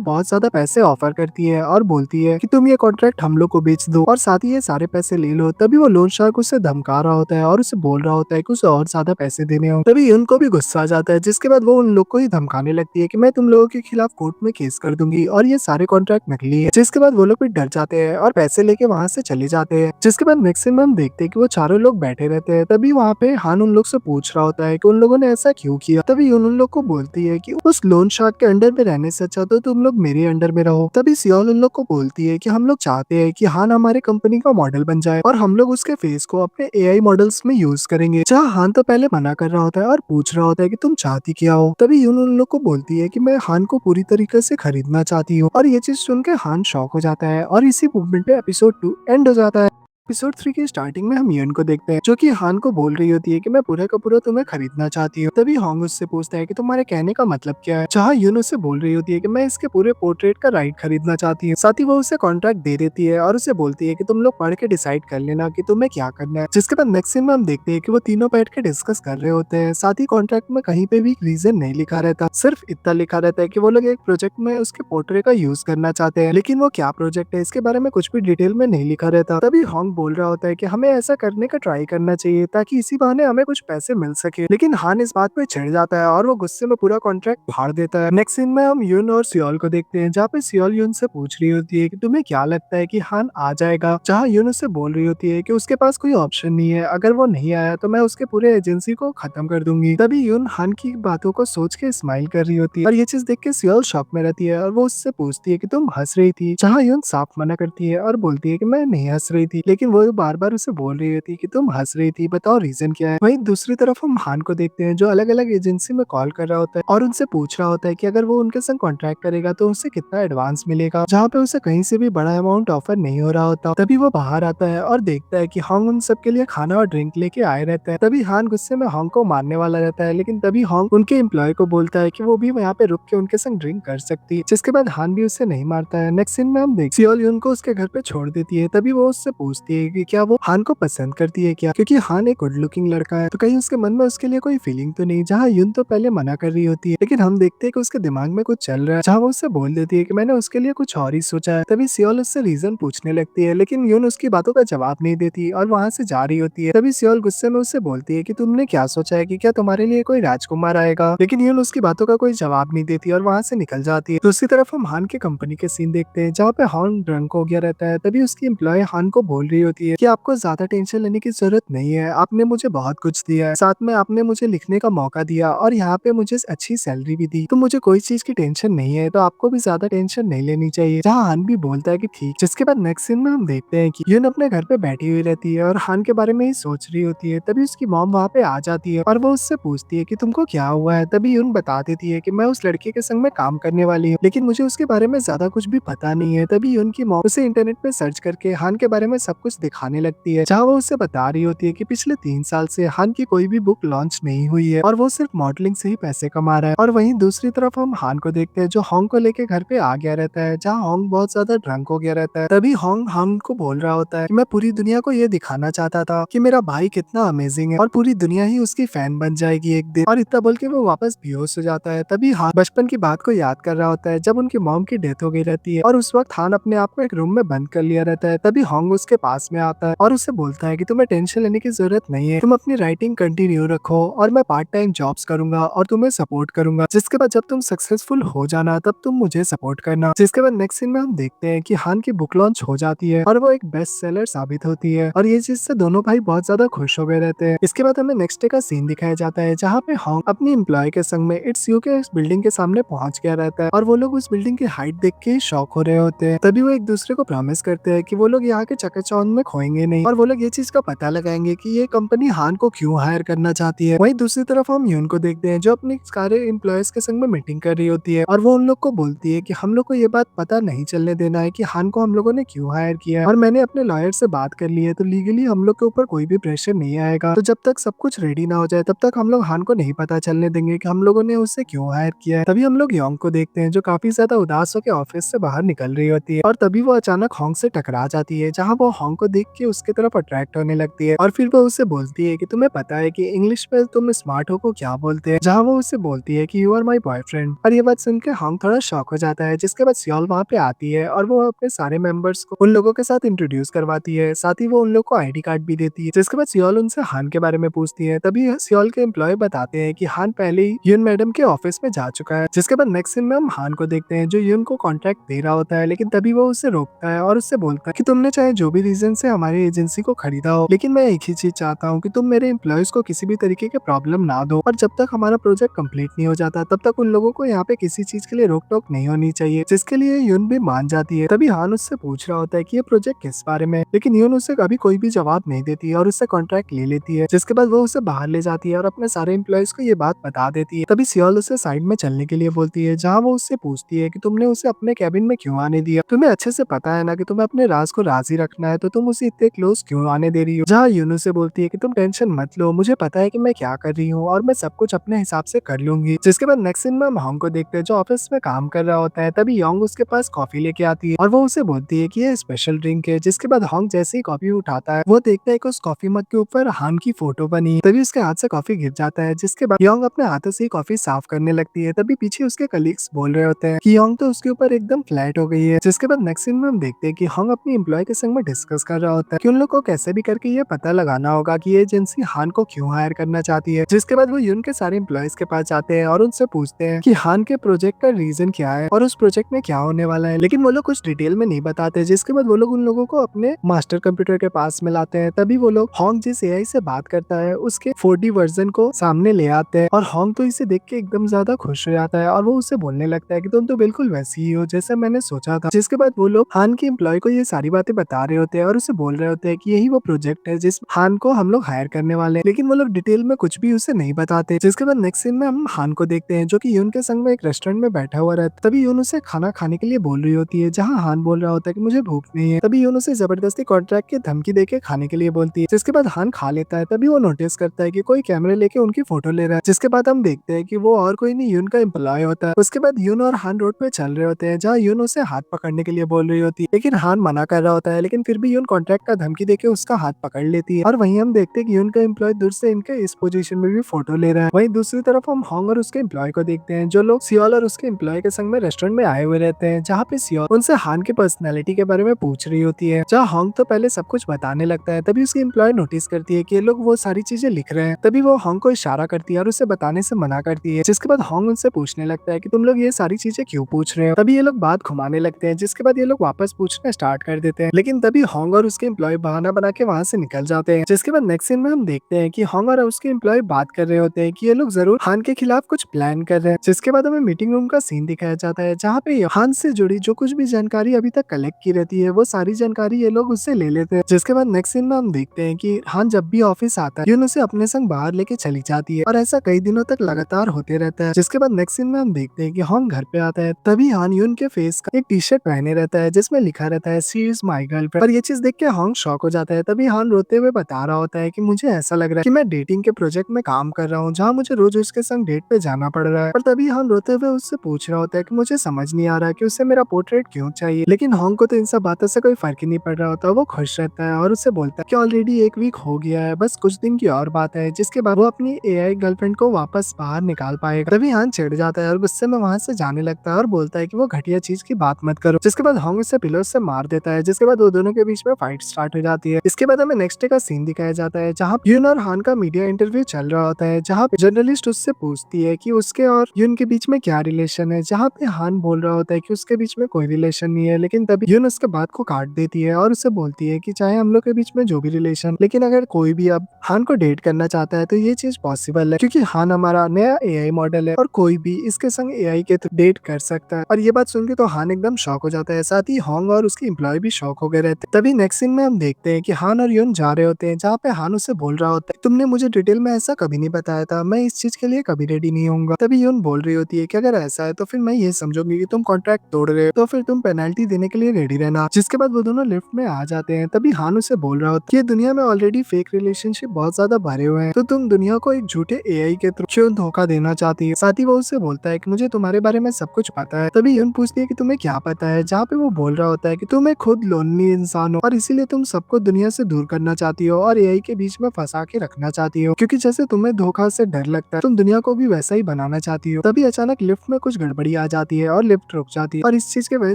बहुत ज्यादा पैसे ऑफर करती है और बोलती है कि तुम ये कॉन्ट्रैक्ट हम लोग को बेच दो और साथ ही ये सारे पैसे ले लो। तभी वो लोन शार्क उसे धमका रहा होता है और उसे बोल रहा होता है कि उसे और ज्यादा पैसे देने हो। तभी यून को भी गुस्सा आ जाता है। जिसके बाद वो उन लोग को ही धमकाने लगती है कि मैं तुम लोगों के खिलाफ कोर्ट में केस कर दूंगी और ये सारे कॉन्ट्रैक्ट नकली है। जिसके बाद वो लोग भी डर जाते हैं और पैसे लेके वहाँ से चले जाते हैं। जिसके बाद मैक्सिमम हम देखते हैं कि वो चारों लोग बैठे रहते हैं। तभी वहाँ पे हान उन लोग से पूछ रहा होता है कि उन लोगों ने ऐसा क्यों किया। तभी उन लोग को बोलती है कि उस लोन शार्क के अंडर में रहने से अच्छा तो तुम लोग मेरे अंडर में रहो। तभी सियोल उन लोग को बोलती है कि हम लोग चाहते हैं कि हान हमारे कंपनी का मॉडल बन जाए और हम लोग उसके फेस को अपने एआई मॉडल्स में यूज करेंगे। जहाँ हान तो पहले मना कर रहा होता है और पूछ रहा होता है कि तुम चाहती क्या हो। तभी यून उन लोग को बोलती है कि मैं हान को पूरी तरीके से खरीदना चाहती हूँ और ये चीज सुन के हान शॉक हो जाता है और इसी मूवमेंट पे एपिसोड 2 एंड हो जाता है। एपिसोड 3 की स्टार्टिंग में हम यून को देखते हैं जो कि हान को बोल रही होती है कि मैं पूरा का पूरा तुम्हें खरीदना चाहती हूँ। तभी होंग उससे पूछता है कि तुम्हारे कहने का मतलब क्या है। जहाँ यून उससे बोल रही होती है कि मैं इसके पूरे पोर्ट्रेट का राइट खरीदना चाहती हूँ। साथ ही वो उसे कॉन्ट्रैक्ट दे देती है और उसे बोलती है कि तुम लोग पढ़ के डिसाइड कर लेना कि तुम्हें क्या करना है। जिसके बाद नेक्स्ट सीन में हम देखते हैं कि वो तीनों बैठ के डिस्कस कर रहे होते हैं। साथ ही कॉन्ट्रैक्ट में कहीं पे भी रीजन नहीं लिखा रहता, सिर्फ इतना लिखा रहता है कि वो लोग एक प्रोजेक्ट में उसके पोर्ट्रेट का यूज करना चाहते हैं, लेकिन वो क्या प्रोजेक्ट है इसके बारे में कुछ भी डिटेल में नहीं लिखा रहता। तभी होंग बोल रहा होता है कि हमें ऐसा करने का ट्राई करना चाहिए ताकि इसी बहाने हमें कुछ पैसे मिल सके, लेकिन हान इस बात पे चिढ़ जाता है और वो गुस्से में पूरा कॉन्ट्रैक्ट फाड़ देता है। नेक्स्ट सीन में हम यून और सियोल को देखते हैं जहाँ पे सियोल यून से पूछ रही होती है कि तुम्हें क्या लगता है कि हान आ जाएगा। जहाँ यून उससे बोल रही होती है कि उसके पास कोई ऑप्शन नहीं है, अगर वो नहीं आया तो मैं उसके पूरे एजेंसी को खत्म कर दूंगी। तभी यून हान की बातों को सोच के स्माइल कर रही होती है और ये चीज देख के सियोल शॉक में रहती है और वो उससे पूछती है कि तुम हंस रही थी। जहाँ यून साफ मना करती है और बोलती है कि मैं नहीं हंस रही थी, लेकिन वो बार बार उसे बोल रही होती है कि तुम हंस रही थी, बताओ रीजन क्या है। वहीं दूसरी तरफ हम हान को देखते हैं जो अलग अलग एजेंसी में कॉल कर रहा होता है और उनसे पूछ रहा होता है कि अगर वो उनके संग कॉन्ट्रैक्ट करेगा तो उसे कितना एडवांस मिलेगा, जहाँ पे उसे कहीं से भी बड़ा अमाउंट ऑफर नहीं हो रहा होता। तभी वो बाहर आता है और देखता है कि होंग उन सबके लिए खाना और ड्रिंक लेके आए रहता है। तभी हान गुस्से में होंग को मारने वाला रहता है, लेकिन तभी होंग उनके एम्प्लॉय को बोलता है कि वो भी यहाँ पे रुक के उनके संग ड्रिंक कर सकती है। जिसके बाद हान भी उससे नहीं मारता है। नेक्स्ट सीन में हम देख सियोल यून को उसके घर पे छोड़ देती है। तभी वो उससे पूछती है कि क्या वो हान को पसंद करती है क्या, क्योंकि हान एक गुड लुकिंग लड़का है तो कहीं उसके मन में उसके लिए कोई फीलिंग तो नहीं। जहाँ यून तो पहले मना कर रही होती है, लेकिन हम देखते हैं कि उसके दिमाग में कुछ चल रहा है। जहाँ वो उससे बोल देती है कि मैंने उसके लिए कुछ और ही सोचा है। तभी सियोल उससे रीजन पूछने लगती है, लेकिन यून उसकी बातों का जवाब नहीं देती और वहाँ से जा रही होती है। तभी सियोल गुस्से में उससे बोलती है कि तुमने क्या सोचा है कि क्या तुम्हारे लिए कोई राजकुमार आएगा, लेकिन यून उसकी बातों का कोई जवाब नहीं देती और वहाँ से निकल जाती है। दूसरी तरफ हम हान के कंपनी के सीन देखते हैं जहाँ पे हान ड्रंक हो गया रहता है। तभी उसकी एम्प्लॉय हान को बोल रही होती है कि आपको ज्यादा टेंशन लेने की जरूरत नहीं है, आपने मुझे बहुत कुछ दिया है, साथ में आपने मुझे लिखने का मौका दिया और यहाँ पे मुझे अच्छी सैलरी भी दी, तो मुझे कोई चीज की टेंशन नहीं है, तो आपको भी ज्यादा टेंशन नहीं लेनी चाहिए। जहाँ हान भी बोलता है कि ठीक। जिसके बाद नेक्स्ट सीन में हम देखते हैं कि यून अपने घर पे बैठी हुई रहती है और हान के बारे में ही सोच रही होती है। तभी उसकी मॉम वहाँ पे आ जाती है और वो उससे पूछती है कि तुमको क्या हुआ है। तभी यून बता देती है कि मैं उस लड़के के संग में काम करने वाली हूँ, लेकिन मुझे उसके बारे में ज्यादा कुछ भी पता नहीं है। तभी यून की मॉम उसे इंटरनेट पे सर्च करके हान के बारे में सब कुछ कुछ दिखाने लगती है, जहाँ वो उससे बता रही होती है कि पिछले 3 साल से हान की कोई भी बुक लॉन्च नहीं हुई है और वो सिर्फ मॉडलिंग से ही पैसे कमा रहा है। और वहीं दूसरी तरफ हम हान को देखते हैं जो होंग को लेके घर पे आ गया रहता है, जहाँ होंग बहुत ज्यादा ड्रंक हो गया रहता है। तभी होंग हान को बोल रहा होता है कि मैं पूरी दुनिया को ये दिखाना चाहता था कि मेरा भाई कितना अमेजिंग है और पूरी दुनिया ही उसकी फैन बन जाएगी एक दिन। और इतना बोल के वो वापस बेहोश हो जाता है। तभी हान बचपन की बात को याद कर रहा होता है जब उनकी मॉम की डेथ हो गई रहती है और उस वक्त हान अपने आप को एक रूम में बंद कर लिया रहता है। तभी होंग उसके पास में आता है और उससे बोलता है कि तुम्हें टेंशन लेने की जरूरत नहीं है, तुम अपनी राइटिंग कंटिन्यू रखो और मैं पार्ट टाइम जॉब्स करूंगा और तुम्हें सपोर्ट करूंगा, जिसके बाद जब तुम सक्सेसफुल हो जाना तब तुम मुझे सपोर्ट करना। जिसके बाद नेक्स्ट सीन में हम देखते हैं कि हान की बुक लॉन्च हो जाती है और वो एक बेस्ट सेलर साबित होती है और ये चीज से दोनों भाई बहुत ज्यादा खुश हो गए रहते हैं। इसके बाद हमें नेक्स्ट डे का सीन दिखाया जाता है जहाँ पे होंग अपनी एम्प्लॉय के संग में इट्स यू के बिल्डिंग के सामने पहुंच गया रहता है और वो लोग उस बिल्डिंग की हाइट देख के शॉक हो रहे होते हैं। तभी वो एक दूसरे को प्रॉमिस करते हैं कि वो लोग यहाँ के चकाचौंध में खोएंगे नहीं और वो लोग ये चीज का पता लगाएंगे कि ये कंपनी हान को क्यों हायर करना चाहती है। वहीं दूसरी तरफ हम यून को देखते हैं जो अपने सारे एम्प्लॉयज के संग में मीटिंग कर रही होती है और वो उन लोग को बोलती है कि हम लोग को ये बात पता नहीं चलने देना है कि हान को हम लोगों ने क्यों हायर किया है और मैंने अपने लॉयर से बात कर ली है, तो लीगली हम लोग के ऊपर कोई भी प्रेशर नहीं आएगा। तो जब तक सब कुछ रेडी ना हो जाए तब तक हम लोग हान को नहीं पता चलने देंगे कि हम लोगों ने उससे क्यों हायर किया है। तभी हम लोग योंग को देखते हैं जो काफी ज्यादा उदास होकर ऑफिस से बाहर निकल रही होती है और तभी वो अचानक होंग से टकरा जाती है, जहाँ वो होंग को देख के उसके तरफ अट्रैक्ट होने लगती है और फिर वो उससे बोलती है कि तुम्हें पता है कि इंग्लिश में तुम स्मार्ट हो को क्या बोलते हैं, जहाँ वो उससे बोलती है कि यू आर माई बॉयफ्रेंड। और ये बात सुन के होंग थोड़ा शॉक हो जाता है। जिसके बाद सियोल वहाँ पे आती है और वो अपने सारे मेंबर्स को उन लोगों के साथ इंट्रोड्यूस करवाती है, साथ ही वो उन लोग को आईडी कार्ड भी देती है। जिसके बाद सियोल उनसे हान के बारे में पूछती है। तभी सियोल के एम्प्लॉय बताते हैं कि हान पहले ही यून मैडम के ऑफिस में जा चुका है। जिसके बाद नेक्स्ट सीन में हम हान को देखते हैं जो यून को कॉन्ट्रैक्ट दे रहा होता है, लेकिन तभी वो उससे रोकता है और उससे बोलता है कि तुमने चाहे जो भी रीजन से हमारी एजेंसी को खरीदा हो, लेकिन मैं एक ही चीज चाहता हूँ कि तुम मेरे एम्प्लॉयज को किसी भी तरीके के प्रॉब्लम ना दो और जब तक हमारा प्रोजेक्ट कंप्लीट नहीं हो जाता तब तक उन लोगों को यहाँ पे किसी चीज के लिए रोक टोक नहीं होनी चाहिए। जिसके लिए यून भी मान जाती है। तभी हान उससे पूछ रहा होता है कि ये प्रोजेक्ट किस बारे में, लेकिन यून उससे कभी कोई भी जवाब नहीं देती है और उससे कॉन्ट्रैक्ट ले लेती है। जिसके बाद वो उसे बाहर ले जाती है और अपने सारे एम्प्लॉयज को ये बात बता देती है। तभी सियोल उसे साइड में चलने के लिए बोलती है, जहाँ वो उससे पूछती है कि तुमने उसे अपने कैबिन में क्यों आने दिया, तुम्हें अच्छे से पता है ना कि तुम्हें अपने राज को राजी रखना है, तो तुम उसे इतने क्लोज क्यों आने दे रही हो। जहाँ यून से बोलती है कि तुम टेंशन मत लो, मुझे पता है कि मैं क्या कर रही हूँ और मैं सब कुछ अपने हिसाब से कर लूंगी। जिसके बाद नेक्स्ट सीन में हम होंग को देखते हैं जो ऑफिस में काम कर रहा होता है। तभी योंग उसके पास कॉफी लेके आती है और वो उसे बोलती है कि ये स्पेशल ड्रिंक है। जिसके बाद होंग जैसे ही कॉफी उठाता है वो देखता है कि उस कॉफी मग के ऊपर हान की फोटो बनी है। तभी उसके हाथ से कॉफी गिर जाता है। जिसके बाद योंग अपने हाथों से ही कॉफी साफ करने लगती है। तभी पीछे उसके कलीग्स बोल रहे होते हैं कि योंग तो उसके ऊपर एकदम फ्लैट हो गई है। जिसके बाद नेक्स्ट सीन में हम देखते हैं कि होंग अपनी एम्प्लॉय के संग में डिस्कस कर रहा होता है कि उन लोग को कैसे भी करके ये पता लगाना होगा कि ये एजेंसी हान को क्यों हायर करना चाहती है। जिसके बाद वो यून के सारे एम्प्लॉयज के पास जाते हैं और उनसे पूछते हैं कि हान के प्रोजेक्ट का रीजन क्या है और उस प्रोजेक्ट में क्या होने वाला है, लेकिन वो लोग कुछ डिटेल में नहीं बताते। जिसके बाद वो लोग उन लोगों को अपने मास्टर कंप्यूटर के पास मिलाते हैं। तभी वो लोग होंग जिस एआई से बात करता है उसके 4D वर्जन को सामने ले आते हैं और होंग तो इसे देख के एकदम ज्यादा खुश हो जाता है और वो उससे बोलने लगता है कि तुम तो बिल्कुल वैसी ही हो जैसे मैंने सोचा था। जिसके बाद वो लोग हान के एम्प्लॉय को ये सारी बातें बता रहे होते हैं और उसे बोल रहे होते हैं कि यही वो प्रोजेक्ट है जिस हान को हम लोग हायर करने वाले हैं, लेकिन वो लोग डिटेल में कुछ भी उसे नहीं बताते। जिसके बाद नेक्स्ट सीन में हम हान को देखते हैं जो कि यून के संग में एक रेस्टोरेंट में बैठा हुआ रहता है। तभी यून उसे खाना खाने के लिए बोल रही होती है, जहाँ हान बोल रहा होता है कि मुझे भूख नहीं है। तभी यून उसे जबरदस्ती कॉन्ट्रैक्ट की धमकी देके खाने के लिए बोलती है। जिसके बाद हान खा लेता है। तभी वो नोटिस करता है कि कोई कैमरे लेके उनकी फोटो ले रहा है। जिसके बाद हम देखते हैं कि वो और कोई नहीं यून का एम्प्लॉय होता है। उसके बाद यून और हान रोड पे चल रहे होते हैं, जहाँ यून उसे हाथ पकड़ने के लिए बोल रही होती है, लेकिन हान मना कर रहा होता है। लेकिन फिर भी यून कॉन्ट्रैक्ट का धमकी देके उसका हाथ पकड़ लेती है और वहीं हम देखते हैं कि यून का एम्प्लॉय दूर से इनके इस पोजीशन में भी फोटो ले रहा है। वहीं दूसरी तरफ हम होंग और उसके एम्प्लॉय को देखते हैं जो लोग सियोल और उसके एम्प्लॉय के संग में रेस्टोरेंट में आए हुए रहते हैं, जहाँ पे सियोल उनसे हान की पर्सनैलिटी के बारे में पूछ रही होती है। जहाँ होंग तो पहले सब कुछ बताने लगता है। तभी उसकी एम्प्लॉय नोटिस करती है कि ये लोग वो सारी चीजें लिख रहे हैं। तभी वो होंग को इशारा करती है और उसे बताने से मना करती है। जिसके बाद होंग उनसे पूछने लगता है कि तुम लोग ये सारी चीजें क्यों पूछ रहे हो। तभी ये लोग बात घुमाने लगते हैं। जिसके बाद ये लोग वापस पूछना स्टार्ट कर देते हैं, लेकिन तभी होंग और उसके एम्प्लॉय बहाना बना के वहां से निकल जाते हैं। जिसके बाद नेक्स्ट सीन में हम देखते हैं कि होंग और उसके एम्प्लॉय बात कर रहे होते हैं कि ये लोग जरूर हान के खिलाफ कुछ प्लान कर रहे हैं। जिसके बाद हमें मीटिंग रूम का सीन दिखाया जाता है, जहाँ पे हान से जुड़ी जो कुछ भी जानकारी अभी तक कलेक्ट की रहती है वो सारी जानकारी ये लोग उससे ले लेते हैं। जिसके बाद नेक्स्ट सीन में हम देखते हैं कि हान जब भी ऑफिस आता है यून उसे अपने संग बाहर लेके चली जाती है और ऐसा कई दिनों तक लगातार होते रहता है। जिसके बाद नेक्स्ट सीन में हम देखते हैं कि होंग घर पे आता है। तभी हान यून के फेस का एक टी शर्ट पहने रहता है जिसमें लिखा रहता है शी इज माई गर्लफ्रेंड। और ये चीज चीज देख के हान शॉक हो जाता है। तभी हान रोते हुए बता रहा होता है कि मुझे ऐसा लग रहा है कि मैं डेटिंग के प्रोजेक्ट में काम कर रहा हूँ, जहाँ मुझे रोज उसके संग डेट पे जाना पड़ रहा है। और तभी हान रोते हुए उससे पूछ रहा होता है कि मुझे समझ नहीं आ रहा कि उसे मेरा पोर्ट्रेट क्यों चाहिए। लेकिन हांग को तो इन सब बातों से कोई फर्क ही नहीं पड़ रहा होता। वो खुश रहता है और उससे बोलता है कि ऑलरेडी एक वीक हो गया है, बस कुछ दिन की और बात है, जिसके बाद वो अपनी एआई गर्लफ्रेंड को वापस बाहर निकाल पाएगा। तभी हान चिढ़ जाता है और गुस्से में वहां से जाने लगता है और बोलता है कि वो घटिया चीज की बात मत करो। जिसके बाद हांग उसे पिलो से मार देता है, जिसके बाद वो दोनों के बीच में फाइट स्टार्ट हो जाती है। इसके बाद हमें नेक्स्ट डे का सीन दिखाया जाता है, जहाँ यून और हान का मीडिया इंटरव्यू चल रहा होता है, जहाँ जर्नलिस्ट उससे पूछती है कि उसके और यून के बीच में क्या रिलेशन है, जहाँ पे हान बोल रहा होता है कि उसके बीच में कोई रिलेशन नहीं है। लेकिन तभी यून उसके बात को काट देती है और उसे बोलती है कि चाहे हम लोग के बीच में जो भी रिलेशन, लेकिन अगर कोई भी अब हान को डेट करना चाहता है तो ये चीज पॉसिबल है, क्योंकि हान हमारा नया एआई मॉडल है और कोई भी इसके संग एआई के थ्रू डेट कर सकता है। और ये बात सुन के तो हान एकदम शॉक हो जाता है, साथ ही हांग और उसकी एम्प्लॉय भी शॉक हो गए रहते हैं। तभी नेक्स्ट सीन में हम देखते हैं कि हान और यून जा रहे होते हैं, जहाँ पे हान उसे बोल रहा होता है तुमने मुझे डिटेल में ऐसा कभी नहीं बताया था, मैं इस चीज के लिए कभी रेडी नहीं होऊंगा। तभी यून बोल रही होती है कि अगर ऐसा है तो फिर मैं ये समझूंगी कि तुम कॉन्ट्रैक्ट तोड़ रहे हो, तो फिर तुम पेनल्टी देने के लिए रेडी रहना। जिसके बाद वो दोनों लिफ्ट में आ जाते हैं। तभी हान उसे बोल रहा होता है कि दुनिया में ऑलरेडी फेक रिलेशनशिप बहुत ज्यादा भरे हुए हैं, तो तुम दुनिया को एक झूठे एआई के थ्रू क्यों धोखा देना चाहती है। साथ ही वो उससे बोलता है कि मुझे तुम्हारे बारे में सब कुछ पता है। तभी यून पूछती है कि तुम्हें क्या पता है, जहाँ पे वो बोल रहा होता है कि तुम एक खुद लोनली इंसान हो और इसीलिए तुम सबको दुनिया से दूर करना चाहती हो और एआई के बीच में फंसा के रखना चाहती हो, क्योंकि जैसे तुम्हें धोखा से डर लगता है, तुम दुनिया को भी वैसा ही बनाना चाहती हो। तभी अचानक लिफ्ट में कुछ गड़बड़ी आ जाती है और लिफ्ट रुक जाती है, और इस चीज की वजह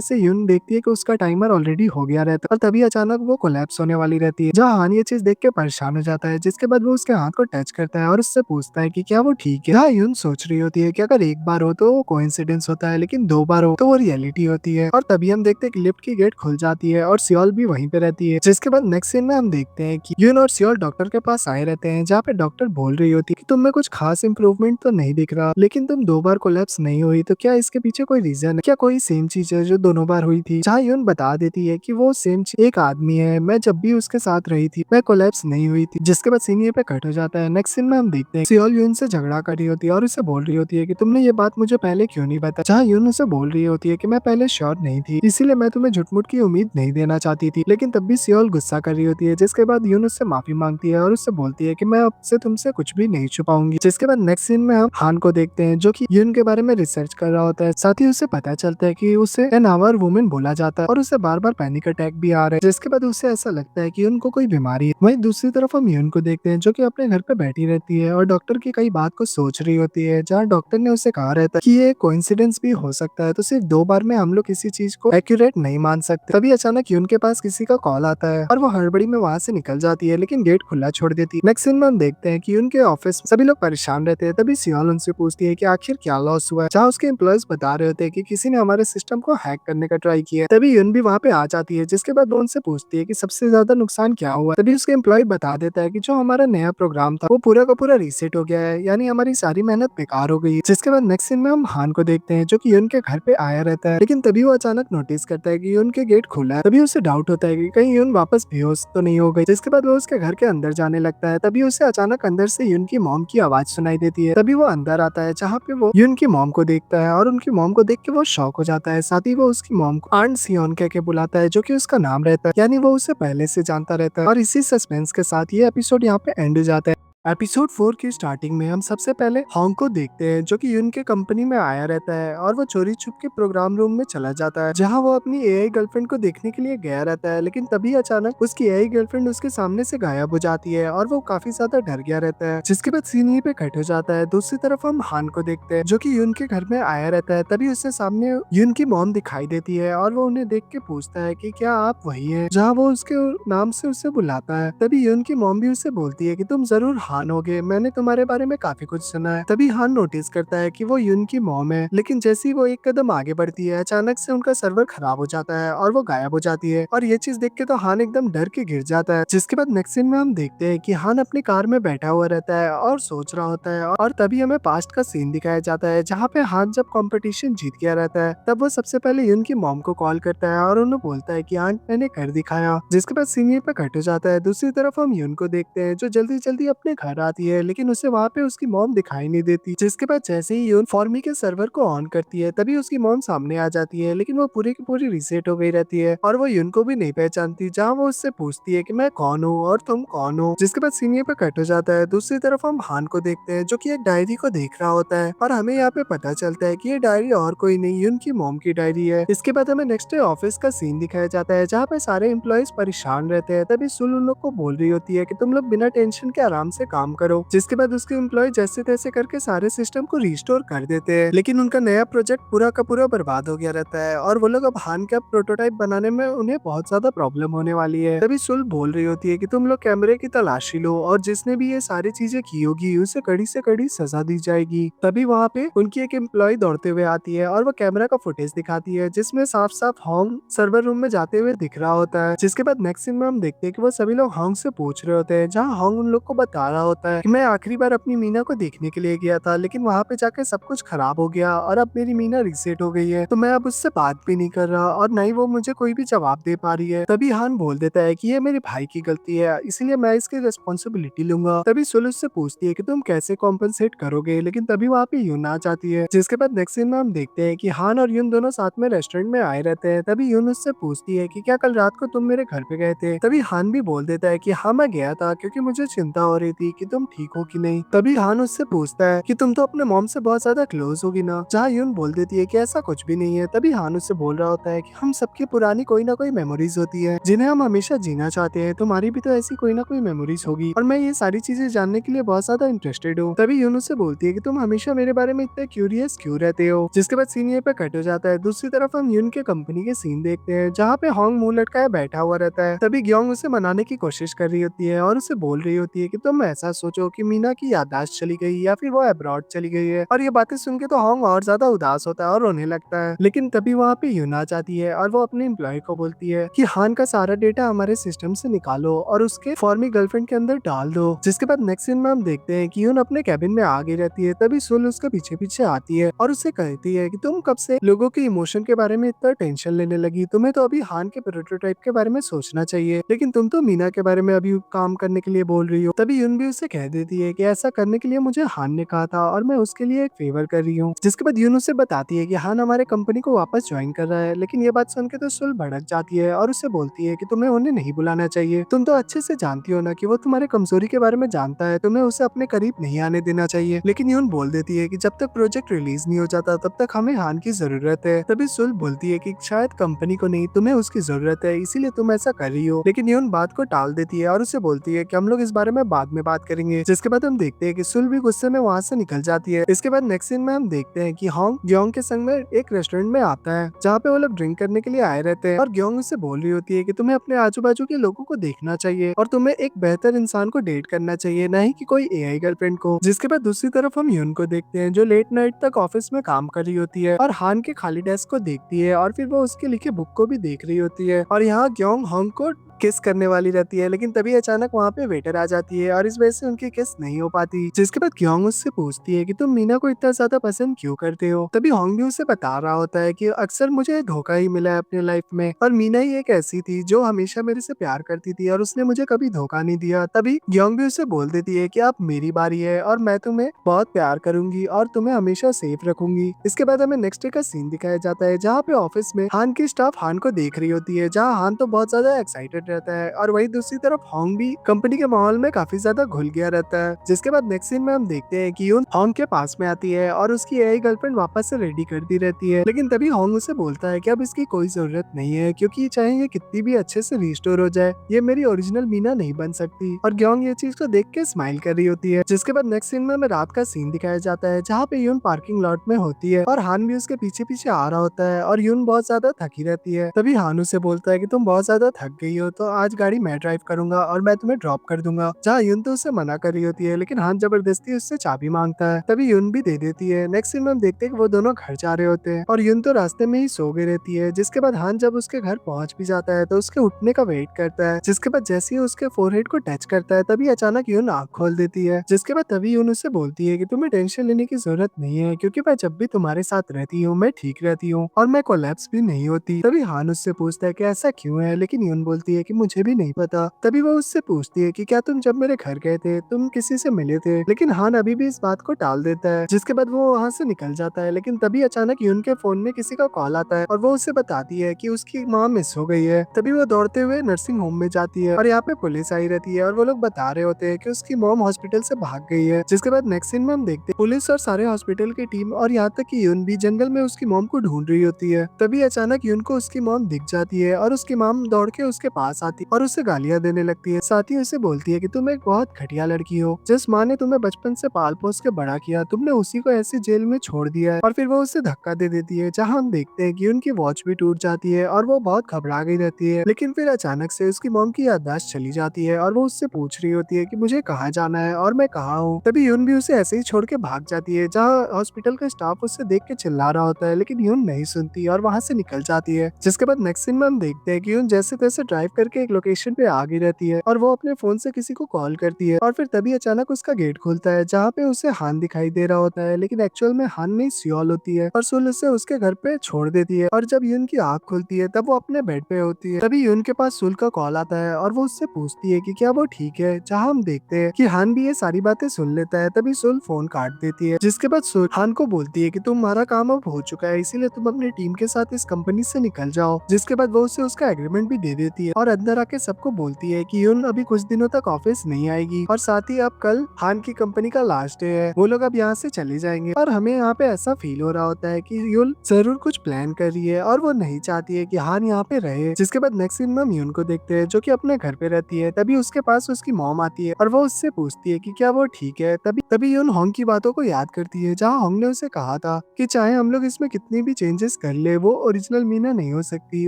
से यून देखती है कि उसका टाइमर ऑलरेडी हो गया रहता है और तभी अचानक वो कोलैप्स होने वाली रहती है, जहाँ हान ये चीज देख के परेशान हो जाता है। जिसके बाद वो उसके हाथ को टच करता है और उससे पूछता है कि क्या वो ठीक है। जहाँ यून सोच रही होती है कि अगर एक बार हो तो वो कोइंसिडेंस होता है, लेकिन दो बार हो तो वो रियलिटी होती है। और तभी हम देखते हैं कि लिफ्ट की गेट खुल जाती है और सियोल भी वहीं पे रहती है। जिसके बाद नेक्स्ट सीन में हम देखते हैं कि यून और सियोल डॉक्टर के पास आए रहते हैं, जहाँ पे डॉक्टर बोल रही होती है कि तुम में कुछ खास इंप्रूवमेंट तो नहीं दिख रहा, लेकिन तुम दो बार कोलैप्स नहीं हुई, तो क्या इसके पीछे कोई रीजन है, क्या कोई सेम चीज है जो दोनों बार हुई थी। जहाँ यून बता देती है कि वो सेम एक आदमी है, मैं जब भी उसके साथ रही थी मैं कोलैप्स नहीं हुई थी। जिसके बाद सीन ये पे कट हो जाता है। नेक्स्ट सीन में हम देखते हैं सियोल यून से झगड़ा कर रही होती है और उसे बोल रही होती है कि तुमने ये बात मुझे पहले क्यों नहीं बताया। जहाँ यून उसे बोल रही होती है कि मैं पहले श्योर नहीं थी, इसीलिए मैं तुम्हें झुटमुट की उम्मीद नहीं देना चाहती थी, लेकिन तब भी सियोल गुस्सा कर रही होती है। जिसके बाद यून उससे माफी मांगती है और उससे बोलती है कि मैं अब से तुमसे कुछ भी नहीं छुपाऊंगी। जिसके बाद नेक्स्ट सीन में हम हान को देखते हैं, जो कि यून के बारे में रिसर्च कर रहा होता है। साथ ही उसे पता चलता है कि उसे एन आवर वुमेन बोला जाता है और उसे बार बार पैनिक अटैक भी आ रहा है। जिसके बाद उसे ऐसा लगता है कि उनको कोई बीमारी है। वहीं दूसरी तरफ हम यून को देखते हैं, जो कि अपने घर पे बैठी रहती है और डॉक्टर की कई बात को सोच रही होती है, जहाँ डॉक्टर ने उसे कहा रहता है कि ये कोइंसिडेंस भी हो सकता है, तो सिर्फ दो बार में हम लोग किसी चीज को एक्यूरेट नहीं मान सकते। तभी अचानक यून के पास किसी का कॉल आता है और वो हड़बड़ी में वहां से निकल जाती है, लेकिन गेट खुला छोड़ देती है। नेक्स्ट सीन में हम देखते हैं कि यून के ऑफिस में सभी लोग परेशान रहते हैं। तभी सियोल उनसे पूछती है कि आखिर क्या लॉस हुआ है, जहाँ उसके एम्प्लॉयज बता रहे होते हैं कि किसी ने हमारे सिस्टम को हैक करने का ट्राई किया है। तभी यून भी वहाँ पे आ जाती है, जिसके बाद वो उनसे पूछती है कि सबसे ज्यादा नुकसान क्या हुआ। तभी उसके एम्प्लॉय बता देता है कि जो हमारा नया प्रोग्राम था वो पूरा का पूरा रीसेट हो गया है, यानी हमारी सारी मेहनत बेकार हो गई है। जिसके बाद नेक्स्ट सीन में हम हान को देखते हैं, जो कि यून के घर पे आया रहता है, लेकिन तभी वो अचानक नोटिस करता है कि यून के गेट खुला है। तभी उसे डाउट होता है कि कहीं यून वापस बेहोश तो नहीं हो गई। जिसके बाद वो उसके घर के अंदर जाने लगता है। तभी उसे अचानक अंदर से यून की मॉम की आवाज सुनाई देती है। तभी वो अंदर आता है, जहाँ पे वो यून की मॉम को देखता है और उनकी मॉम को देख के वो शॉक हो जाता है। साथ ही वो उसकी मॉम को आंट सियोन कह के बुलाता है, जो कि उसका नाम रहता है, यानी वो उसे पहले से जानता रहता है। और इसी सस्पेंस के साथ ये एपिसोड यहाँ पे एंड हो जाता है। एपिसोड 4 की स्टार्टिंग में हम सबसे पहले हांग को देखते हैं, जो कि यून के कंपनी में आया रहता है और वो चोरी छुप के प्रोग्राम रूम में चला जाता है, जहां वो अपनी एआई गर्लफ्रेंड को देखने के लिए गया रहता है। लेकिन तभी अचानक उसकी एआई गर्लफ्रेंड उसके सामने से गायब हो जाती है और वो काफी ज्यादा डर गया रहता है। जिसके बाद सीन यहीं पे कट हो जाता है। दूसरी तरफ हम हान को देखते हैं, जो कि यून के घर में आया रहता है। तभी उससे सामने यून की मॉम दिखाई देती है और वो उन्हें देख के पूछता है कि क्या आप वही है, जहाँ वो उसके नाम से उसे बुलाता है। तभी यून की मॉम भी उसे बोलती है कि तुम जरूर हान होगे, मैंने तुम्हारे बारे में काफी कुछ सुना है। तभी हान नोटिस करता है कि वो यून की मॉम है, लेकिन जैसे ही वो एक कदम आगे बढ़ती है अचानक से उनका सर्वर खराब हो जाता है और वो गायब हो जाती है। और ये चीज देख के तो हान एकदम डर के गिर जाता है। जिसके बाद नेक्स्ट सीन में हम देखते हैं कि हान अपनी कार में बैठा हुआ रहता है और सोच रहा होता है, और तभी हमें पास्ट का सीन दिखाया जाता है, जहाँ पे हान जब कंपटीशन जीत गया रहता है तब वो सबसे पहले यून की मॉम को कॉल करता है और उन्हें बोलता है कि आंट मैंने कर दिखाया। जिसके बाद सीन पे कट हो जाता है। दूसरी तरफ हम यून को देखते हैं, जो जल्दी जल्दी अपने घर आती है, लेकिन उसे वहाँ पे उसकी मॉम दिखाई नहीं देती। जिसके बाद जैसे ही यून फॉर्मी के सर्वर को ऑन करती है, तभी उसकी मॉम सामने आ जाती है, लेकिन वो पूरी की पूरी रीसेट हो गई रहती है और वो यून को भी नहीं पहचानती। जहाँ वो उससे पूछती है कि मैं कौन हूँ और तुम कौन हो। जिसके बाद सीन पे कट हो जाता है। दूसरी तरफ हम हान को देखते हैं, जो कि एक डायरी को देख रहा होता है और हमें यहाँ पे पता चलता है कि ये डायरी और कोई नहीं, यून की मॉम की डायरी है। इसके बाद हमें नेक्स्ट डे ऑफिस का सीन दिखाया जाता है, जहाँ पे सारे एम्प्लॉयज परेशान रहते हैं। तभी सुल उन लोग को बोल रही होती है कि तुम लोग बिना टेंशन के आराम से काम करो। जिसके बाद उसके एम्प्लॉय जैसे तैसे करके सारे सिस्टम को रिस्टोर कर देते हैं, लेकिन उनका नया प्रोजेक्ट पूरा का पूरा बर्बाद हो गया रहता है और वो लोग अब हान का प्रोटोटाइप बनाने में उन्हें बहुत ज्यादा प्रॉब्लम होने वाली है। तभी सुल बोल रही होती है कि तुम लोग कैमरे की तलाशी लो और जिसने भी ये सारी चीजें की होगी उसे कड़ी से कड़ी सजा दी जाएगी। तभी वहाँ पे उनकी एक एम्प्लॉय दौड़ते हुए आती है और वो कैमरा का फुटेज दिखाती है, जिसमें साफ साफ हॉन्ग सर्वर रूम में जाते हुए दिख रहा होता है। जिसके बाद नेक्स्ट सीन में हम देखते हैं कि वो सभी लोग हॉन्ग से पूछ रहे होते हैं, जहाँ हॉन्ग उन लोग को बता रहा होता है कि मैं आखिरी बार अपनी मीना को देखने के लिए गया था, लेकिन वहाँ पे जाके सब कुछ खराब हो गया और अब मेरी मीना रीसेट हो गई है, तो मैं अब उससे बात भी नहीं कर रहा और न ही वो मुझे कोई भी जवाब दे पा रही है। तभी हान बोल देता है कि ये मेरे भाई की गलती है, इसलिए मैं इसकी रिस्पॉन्सिबिलिटी लूंगा। तभी सुल उससे पूछती है कि तुम कैसे कॉम्पनसेट करोगे, लेकिन तभी वहाँ पे यून आ जाती है। जिसके बाद नेक्स्ट सीन में हम देखते हैं कि हान और यून दोनों साथ में रेस्टोरेंट में आए रहते हैं। तभी यून उससे पूछती है कि क्या कल रात को तुम मेरे घर पे गए थे। तभी हान भी बोल देता है कि हाँ मैं गया था, क्योंकि मुझे चिंता हो रही थी कि तुम ठीक हो कि नहीं। तभी हान उससे पूछता है कि तुम तो अपने मॉम से बहुत ज्यादा क्लोज होगी ना, जहाँ यून बोल देती है कि ऐसा कुछ भी नहीं है। तभी हान उससे बोल रहा होता है कि हम सबकी पुरानी कोई ना कोई मेमोरीज होती है जिन्हें हम हमेशा जीना चाहते हैं, तुम्हारी भी तो ऐसी कोई ना कोई मेमोरीज होगी और मैं ये सारी चीजें जानने के लिए बहुत ज्यादा इंटरेस्टेड हूँ। तभी यून उससे बोलती है कि तुम हमेशा मेरे बारे में इतने क्यूरियस क्यों रहते हो। जिसके बाद सीन ये पे कट हो जाता है। दूसरी तरफ हम यून के कंपनी के सीन देखते हैं, जहाँ पे हॉन्ग मुंह लटकाए बैठा हुआ रहता है। तभी ग्योंग उसे मनाने की कोशिश कर रही होती है और उसे बोल रही होती है कि तुम ऐसा सोचो कि मीना की याददाश्त चली गई या फिर वो अब्रॉड चली गई है। और ये बातें सुन के तो हॉन्ग और ज्यादा उदास होता है और रोने लगता है, लेकिन तभी वहाँ पे यून आ जाती है और वो अपने एम्प्लॉय को बोलती है कि हान का सारा डेटा हमारे सिस्टम से निकालो और उसके फॉर्मी गर्लफ्रेंड के अंदर डाल दो। जिसके बाद नेक्स्ट सीन में हम देखते हैं कि यून अपने कैबिन में आ गई रहती है। तभी सुल उसके पीछे पीछे आती है और उससे कहती है कि तुम कब से लोगों के इमोशन के बारे में इतना टेंशन लेने लगी, तुम्हें तो अभी हान के प्रोटोटाइप के बारे में सोचना चाहिए, लेकिन तुम तो मीना के बारे में अभी काम करने के लिए बोल रही हो। तभी यून भी उससे कह देती है कि ऐसा करने के लिए मुझे हान ने कहा था और मैं उसके लिए एक फेवर कर रही हूँ। जिसके बाद यून उससे बताती है कि हान हमारे कंपनी को वापस ज्वाइन कर रहा है, लेकिन ये बात सुन के तो सुल भड़क जाती है और उससे बोलती है कि तुम्हें उन्हें नहीं बुलाना चाहिए, तुम तो अच्छे से जानती हो ना कि वो तुम्हारे कमजोरी के बारे में जानता है, तुम्हें उसे अपने करीब नहीं आने देना चाहिए। लेकिन यून बोल देती है कि जब तक प्रोजेक्ट रिलीज नहीं हो जाता तब तक हमें हान की जरूरत है। तभी सुल बोलती है कि शायद कंपनी को नहीं, तुम्हें उसकी जरूरत है, इसीलिए तुम ऐसा कर रही हो। लेकिन यून बात को टाल देती है और उसे बोलती है कि हम लोग इस बारे में बाद में बात करेंगे। जिसके बाद हम देखते हैं कि सुल भी गुस्से में वहाँ से निकल जाती है। इसके बाद नेक्स्ट सीन में हम देखते हैं कि हॉन्ग ग्योंग के संग में एक रेस्टोरेंट में आता है, जहाँ पे वो लोग ड्रिंक करने के लिए आए रहते हैं और ग्योंग उससे बोल रही होती है कि तुम्हें अपने आजू बाजू के लोगों को देखना चाहिए और तुम्हें एक बेहतर इंसान को डेट करना चाहिए, न ही कि कोई एआई गर्लफ्रेंड को। जिसके बाद दूसरी तरफ हम यून को देखते हैं, जो लेट नाइट तक ऑफिस में काम कर रही होती है और हान के खाली डेस्क को देखती है और फिर वो उसके लिखे बुक को भी देख रही होती है और यहाँ ग्योंग हॉन्ग को किस करने वाली रहती है, लेकिन तभी अचानक वहाँ पे वेटर आ जाती है और इस वजह से उनकी किस नहीं हो पाती। जिसके बाद ग्योंग उससे पूछती है कि तुम मीना को इतना ज्यादा पसंद क्यों करते हो। तभी हॉन्ग भी उसे बता रहा होता है कि अक्सर मुझे धोखा ही मिला है अपने लाइफ में और मीना ही एक ऐसी थी जो हमेशा मेरे से प्यार करती थी और उसने मुझे कभी धोखा नहीं दिया। तभी ग्योंग भी उसे बोल देती है कि अब मेरी बारी है और मैं तुम्हें बहुत प्यार करूंगी और तुम्हें हमेशा सेफ रखूंगी। इसके बाद हमें नेक्स्ट डे का सीन दिखाया जाता है, जहाँ पे ऑफिस में हान की स्टाफ हान को देख रही होती है, जहाँ हान तो बहुत ज्यादा एक्साइटेड रहता है और वही दूसरी तरफ हॉन्ग भी कंपनी के माहौल में काफी ज्यादा घुल गया रहता है। जिसके बाद नेक्स्ट सीन में हम देखते हैं कि यून हॉन्ग के पास में आती है और उसकी एआई गर्लफ्रेंड वापस से रेडी करती रहती है, लेकिन तभी हॉन्ग उसे बोलता है कि अब इसकी कोई जरूरत नहीं है, क्योंकि चाहे ये कितनी भी अच्छे से रिस्टोर हो जाए, ये मेरी ओरिजिनल मीना नहीं बन सकती। और ग्योंग ये चीज को देख के स्माइल कर रही होती है। जिसके बाद नेक्स्ट सीन में हमें रात का सीन दिखाया जाता है, जहाँ पे यून पार्किंग लॉट में होती है और हान भी उसके पीछे पीछे आ रहा होता है और यून बहुत ज्यादा थकी रहती है। तभी हान उसे बोलता है कि तुम बहुत ज्यादा थक गई हो, तो आज गाड़ी मैं ड्राइव करूंगा और मैं तुम्हें ड्रॉप कर दूंगा। जहाँ यून तो उसे मना कर रही होती है, लेकिन हान जबरदस्ती उससे चाबी मांगता है। तभी यून भी दे देती है। नेक्स्ट सीन में हम देखते हैं कि वो दोनों घर जा रहे होते हैं और यून तो रास्ते में ही सो गई रहती है। जिसके बाद हान जब उसके घर पहुंच भी जाता है तो उसके उठने का वेट करता है। जिसके बाद जैसे ही उसके फोरहेड को टच करता है, तभी अचानक यून आँख खोल देती है। जिसके बाद तभी यून उससे बोलती है कि तुम्हें टेंशन लेने की जरूरत नहीं है, क्योंकि मैं जब भी तुम्हारे साथ रहती हूँ मैं ठीक रहती हूँ और मैं कोलैप्स भी नहीं होती। तभी हान उससे पूछता है कि ऐसा क्यों है, लेकिन यून बोलती है है कि मुझे भी नहीं पता। तभी वो उससे पूछती है कि क्या तुम जब मेरे घर गए थे तुम किसी से मिले थे, लेकिन हान अभी भी इस बात को टाल देता है। जिसके बाद वो वहाँ से निकल जाता है, लेकिन तभी अचानक यून के फोन में किसी का कॉल आता है और वो उसे बताती है कि उसकी माँ मिस हो गई है। तभी वो दौड़ते हुए नर्सिंग होम में जाती है और यहाँ पे पुलिस आई रहती है और वो लोग बता रहे होते हैं कि उसकी मॉम हॉस्पिटल से भाग गई है। जिसके बाद नेक्स्ट सीन में हम देखते हैं पुलिस और सारे हॉस्पिटल की टीम और यहाँ तक कि यून भी जंगल में उसकी मॉम को ढूंढ रही होती है। तभी अचानक यून को उसकी मॉम दिख जाती है और उसकी मॉम दौड़ के उसके पास आती है और उसे गालियां देने लगती है। साथ ही उसे बोलती है कि तुम एक बहुत घटिया लड़की हो, जिस माँ ने तुम्हें बचपन से पाल पोस के बड़ा किया तुमने उसी को ऐसी जेल में छोड़ दिया है। और फिर वो उसे धक्का दे देती है, जहाँ हम देखते हैं कि उनकी वॉच भी टूट जाती है और वो बहुत घबरा गई रहती है। लेकिन फिर अचानक से उसकी मॉम की याददाश्त चली जाती है और वो उससे पूछ रही होती है कि मुझे कहाँ जाना है और मैं कहाँ हूँ। तभी यून भी उसे ऐसे ही छोड़ के भाग जाती है, जहाँ हॉस्पिटल का स्टाफ उससे देख के चिल्ला रहा होता है, लेकिन यून नहीं सुनती और वहां से निकल जाती है। जिसके बाद नेक्स्ट सीन में हम देखते हैं कि यून जैसे तैसे ड्राइव करके एक लोकेशन पे आ गई रहती है और वो अपने फोन से किसी को कॉल करती है और फिर तभी अचानक उसका गेट खुलता है, जहाँ पे उसे हान दिखाई दे रहा होता है, लेकिन एक्चुअल में हान नहीं सियोल होती है और सुल उसे उसके घर पे छोड़ देती है। और जब यून की आंख खुलती है तब वो अपने बेड पे होती है। तभी यून के पास सुल का कॉल आता है और वो उससे पूछती है कि क्या वो ठीक है, जहाँ हम देखते हैं कि हान भी ये सारी बातें सुन लेता है। तभी सुल फोन काट देती है। जिसके बाद सुल हान को बोलती है कि तुम्हारा काम अब हो चुका है, इसीलिए तुम अपनी टीम के साथ इस कंपनी से निकल जाओ। जिसके बाद वो उसे उसका एग्रीमेंट भी दे देती है और अंदर आके सबको बोलती है कि यून अभी कुछ दिनों तक ऑफिस नहीं आएगी और साथ ही अब कल हान की कंपनी का लास्ट डे है, वो लोग अब यहाँ से चले जाएंगे। और हमें यहाँ पे ऐसा फील हो रहा होता है कि यून जरूर कुछ प्लान कर रही है और वो नहीं चाहती है कि हान यहाँ पे रहे। जिसके बाद नेक्स्ट सीन में हम यून को देखते हैं जो कि अपने घर पे रहती है। तभी उसके पास उसकी मॉम आती है और वो उससे पूछती है कि क्या वो ठीक है। तभी तभी यून होंग की बातों को याद करती है, जहाँ होंग ने उसे कहा था कि चाहे हम लोग इसमें कितनी भी चेंजेस कर ले वो ओरिजिनल मीना नहीं हो सकती।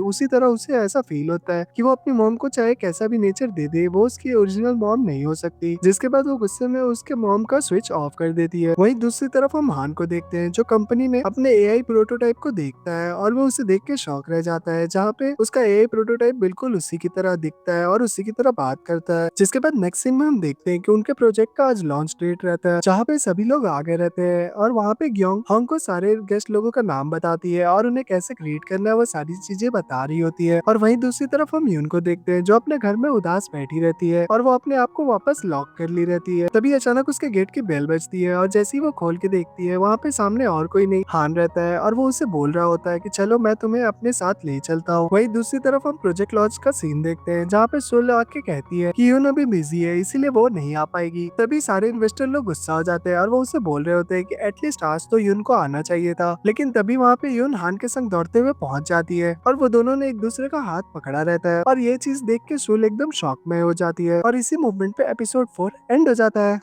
उसी तरह उसे ऐसा फील होता है कि वो अपनी मॉम को चाहे कैसा भी नेचर दे दे वो उसकी ओरिजिनल मॉम नहीं हो सकती। जिसके बाद वो गुस्से में उसके मॉम का स्विच ऑफ कर देती है। वहीं दूसरी तरफ हम हान को देखते हैं जो कंपनी में अपने एआई प्रोटोटाइप को देखता है और वो उसे देख के शॉक रह जाता है, जहाँ पे उसका एआई प्रोटोटाइप बिल्कुल उसी की तरह दिखता है और उसी की तरह बात करता है। जिसके बाद नेक्स्ट सीन में हम देखते हैं कि उनके प्रोजेक्ट का आज लॉन्च डेट रहता है, जहाँ पे सभी लोग आगे रहते हैं और वहाँ पे ग्योंग होंग को सारे गेस्ट लोगों का नाम बताती है और उन्हें कैसे क्रिएट करना है वो सारी चीजें बता रही होती है। और वहीं दूसरी तरफ हम यून को देखते हैं जो अपने घर में उदास बैठी रहती है और वो अपने आप को वापस लॉक कर ली रहती है। तभी अचानक उसके गेट की बेल बजती है और जैसे ही वो खोल के देखती है वहाँ पे सामने और कोई नहीं हान रहता है और वो उसे बोल रहा होता है कि चलो मैं तुम्हें अपने साथ ले चलता हूँ। वहीं दूसरी तरफ हम प्रोजेक्ट लॉन्च का सीन देखते हैं, जहाँ पे सुल आके कहती है कि यून अभी बिजी है इसीलिए वो नहीं आ पाएगी। तभी सारे इन्वेस्टर लोग गुस्सा हो जाते हैं और वो उसे बोल रहे होते हैं कि एटलीस्ट आज तो यून को आना चाहिए था। लेकिन तभी वहाँ पे यून हान के संग दौड़ते हुए पहुंच जाती है और वो दोनों ने एक दूसरे का हाथ पकड़ा रहता है और ये चीज देख के सुल एकदम शॉक में हो जाती है और इसी मूवमेंट पे एपिसोड 4 एंड हो जाता है।